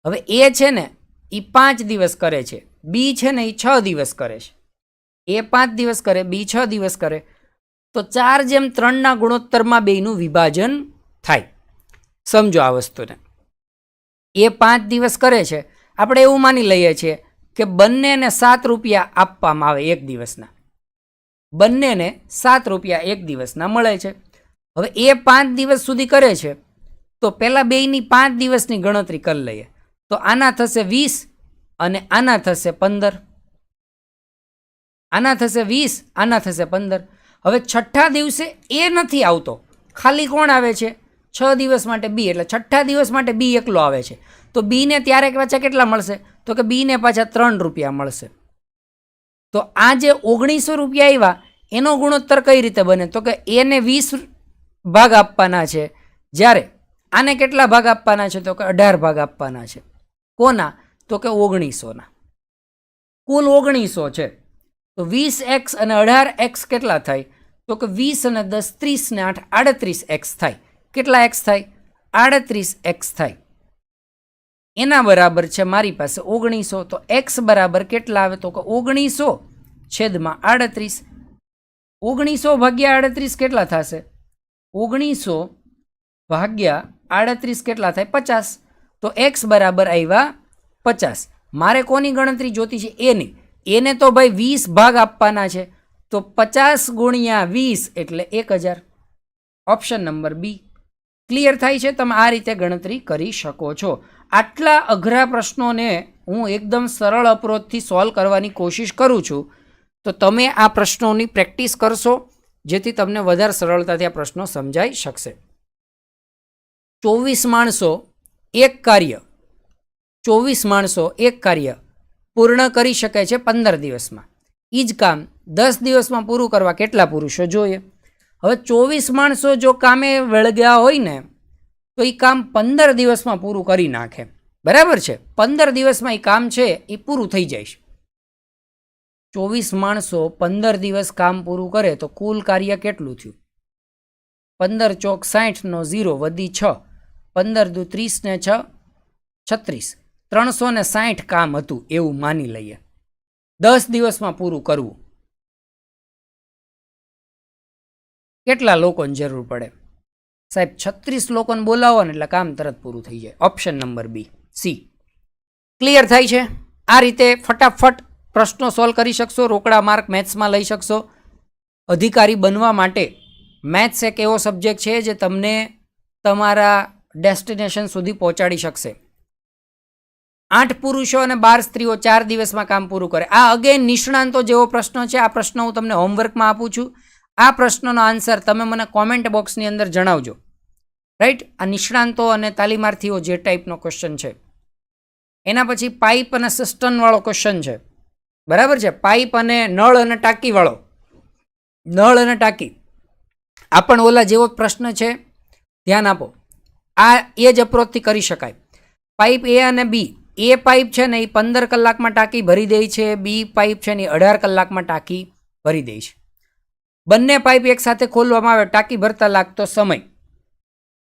હવે એ છે ને એ 5 દિવસ કરે છે, બી છે ને એ 6 દિવસ કરે છે. એ 5 દિવસ કરે, બી 6 દિવસ કરે, તો 4:3 ગુણોત્તરમાં બેયનું વિભાજન થાય. સમજો આ વસ્તુને. એ 5 દિવસ કરે છે, આપણે એવું માની લઈએ છીએ કે બંનેને 7 રૂપિયા આપવામાં આવે એક દિવસના. બંનેને 7 રૂપિયા એક દિવસના મળે છે. હવે એ 5 દિવસ સુધી કરે છે તો પહેલાં બેયની 5 દિવસની ગણતરી કરી લઈએ. તો આના થશે 20 અને આના થશે 15. આના થશે 20, આના થશે 15. હવે છઠ્ઠા દિવસે એ નથી આવતો, ખાલી કોણ આવે છે? 6 દિવસ માટે બી. એટલે છઠ્ઠા દિવસ માટે બી એકલો આવે છે. તો બીને ત્યારે પાછા કેટલા મળશે? તો કે બીને પાછા 3 રૂપિયા મળશે. તો આ જે 1900 રૂપિયા આવ્યા એનો ગુણોત્તર કઈ રીતે બને? તો કે એને 20 ભાગ આપવાના છે, જ્યારે આને કેટલા ભાગ આપવાના છે? તો કે 18 ભાગ આપવાના છે. કોના? તો કે 1900ના. કુલ 1900 છે. તો 20x અને 18x કેટલા થાય? તો કે 20 અને 10 30 ને 8 38x થાય. કેટલા x થાય? 38x થાય. એના બરાબર છે મારી પાસે 1900. તો x બરાબર કેટલા આવે? તો કે 1900/38. 1900 ભાગ્યા 38 કેટલા થશે? 1900 ભાગ્યા 38 કેટલા થાય? 50. તો x બરાબર આવ્યા 50. મારે કોની ગણતરી જોતી છે? એની. એને તો ભાઈ 20 ભાગ આપવાના છે, તો 50 ગુણ્યા 20 એટલે 1000. ઓપ્શન નંબર બી. ક્લિયર થાય છે? તમે આ રીતે ગણતરી કરી શકો છો. આટલા અઘરા પ્રશ્નોને હું એકદમ સરળ અપ્રોચથી સોલ્વ કરવાની કોશિશ કરું છું. તો તમે આ પ્રશ્નોની પ્રેક્ટિસ કરશો જેથી તમને વધારે સરળતાથી આ પ્રશ્નો સમજાઈ શકશે. 24 માણસો એક કાર્ય પૂર્ણ કરી શકે છે 15 દિવસમાં. એ જ કામ 10 દિવસમાં પૂરું કરવા કેટલા પુરુષો જોઈએ? હવે 24 માણસો જો કામે વળગ્યા હોય ને તો એ કામ 15 દિવસમાં પૂરું કરી નાખે. બરાબર છે? 15 દિવસમાં એ કામ છે એ પૂરું થઈ જાય છે. 24 માણસો 15 દિવસ કામ પૂરું કરે તો કુલ કાર્ય કેટલું થયું? 15 ચોક 60 નો 0 વધી 6, 15 દુ 30 ને 6 36, 360 કામ હતું એવું માની લઈએ. 10 દિવસમાં પૂરું કરવું કેટલા લોકોની જરૂર પડે? સાહેબ 36 લોકોને બોલાવો ને એટલે કામ તરત પૂરું થઈ જાય. Option number B, C. Clear થાય છે? આ રીતે ફટાફટ પ્રશ્નો સોલ્વ કરી શકશો, રોકડા માર્ક મેથ્સમાં લઈ શકશો. અધિકારી બનવા માટે મેથ્સ એક એવો સબ્જેક્ટ છે જે તમને તમારા ડેસ્ટિનેશન સુધી પહોંચાડી શકશે. 8 પુરુષો અને 12 સ્ત્રીઓ 4 દિવસમાં કામ પૂરું કરે. આ અગેન નિષ્ણાંતો જેવો પ્રશ્ન છે. આ પ્રશ્ન હું તમને હોમવર્કમાં આપું છું. આ પ્રશ્નનો આન્સર તમે મને કોમેન્ટ બોક્સની અંદર જણાવજો. રાઈટ? આ નિષ્ણાંતો અને તાલીમાર્થીઓ જે ટાઈપનો ક્વેશ્ચન છે. એના પછી પાઇપ અને સિસ્ટમવાળો ક્વેશ્ચન છે. બરાબર છે? પાઇપ અને નળ અને ટાંકીવાળો. નળ અને ટાંકી આ પણ ઓલા જેવો પ્રશ્ન છે. ધ્યાન આપો. આ એ જ અપ્રોચથી કરી શકાય. પાઇપ એ અને બી. એ પાઇપ છે ને એ 15 કલાકમાં ટાંકી ભરી દે છે. બી પાઇપ છે ને એ 18 કલાકમાં ટાંકી ભરી દે છે. બંને પાઇપ એકસાથે ખોલવામાં આવે, ટાંકી ભરતા લાગતો સમય.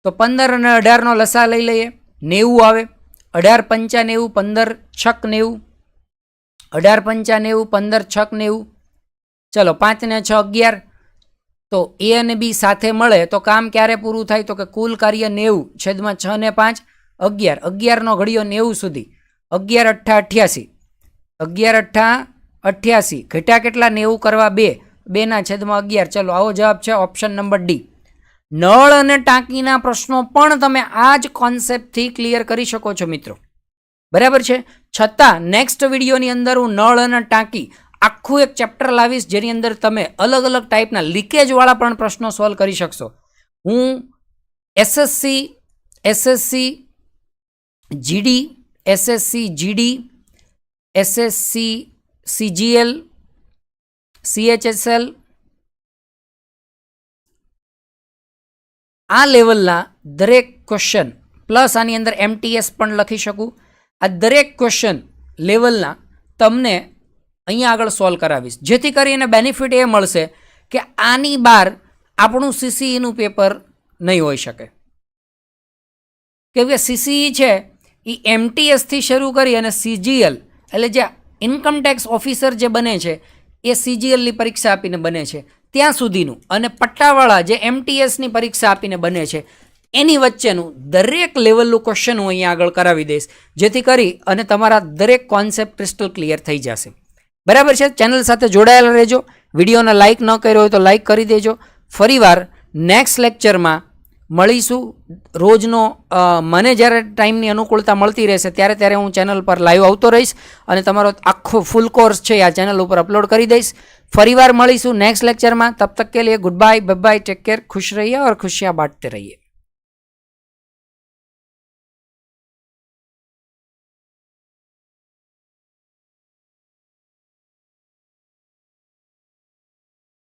તો 15 અને 18નો લસા લઈ લઈએ, 90 આવે. 18 પંચા 90, 15 છક 90, 18 પંચા 90, 15 છક 90. ચલો 5 ને 6 11. તો એ અને બી સાથે મળે તો કામ ક્યારે પૂરું થાય? તો કે કુલ કાર્ય 90/6 ને 5 11. 11નો ઘડિયો 90 સુધી. 11 8 88. 11 8 88. ઘટ્યા કેટલા? 90 કરવા 2. 2/11. ચલો આવો જવાબ છે ઓપ્શન નંબર ડી. નળ અને ટાંકીના પ્રશ્નો પણ તમે આ જ કોન્સેપ્ટથી ક્લિયર કરી શકો છો મિત્રો. બરાબર છે. છતાં નેક્સ્ટ વિડીયોની અંદર હું નળ અને ટાંકી આખું એક ચેપ્ટર લાવીશ, જેની અંદર તમે અલગ અલગ ટાઈપના લીકેજવાળા પણ પ્રશ્નો સોલ્વ કરી શકશો. હું SSC GD, SSC GD, SSC CGL, CHSL આ લેવલના દરેક ક્વેશ્ચન પ્લસ આની અંદર MTS પણ લખી શકું. આ દરેક ક્વેશ્ચન લેવલના તમને અહીંયા આગળ સોલ્વ કરાવીશ, જેથી કરીને બેનિફિટ એ મળશે કે આની બહાર આપણું CCEનું પેપર નહીં હોઈ શકે. કેમ કે CCE છે એ MTSથી શરૂ કરી અને CGL એટલે જે ઇન્કમટેક્સ ઓફિસર જે બને છે એ CGLની પરીક્ષા આપીને બને છે ત્યાં સુધીનું, અને પટ્ટાવાળા જે MTSની પરીક્ષા આપીને બને છે એની વચ્ચેનું દરેક લેવલનું ક્વેશ્ચન હું અહીંયા આગળ કરાવી દઈશ, જેથી કરી અને તમારા દરેક કોન્સેપ્ટ ક્રિસ્ટલ ક્લિયર થઈ જશે. બરાબર છે. ચેનલ સાથે જોડાયેલા રહેજો. વિડીયોને લાઇક ન કર્યો હોય તો લાઇક કરી દેજો. ફરીવાર નેક્સ્ટ લેક્ચરમાં મળીશું. રોજનો મને જ્યારે ટાઈમની અનુકૂળતા મળતી રહેશે ત્યારે હું ચેનલ પર લાઈવ આવતો રહીશ અને તમારો આખો ફૂલ કોર્સ છે આ ચેનલ ઉપર અપલોડ કરી દઈશ. ફરીવાર મળીશું નેક્સ્ટ લેક્ચરમાં. તબ તક કે લીએ good bye, bye, take care, ખુશ રહીએ और खुशियाँ बांटते रहिए.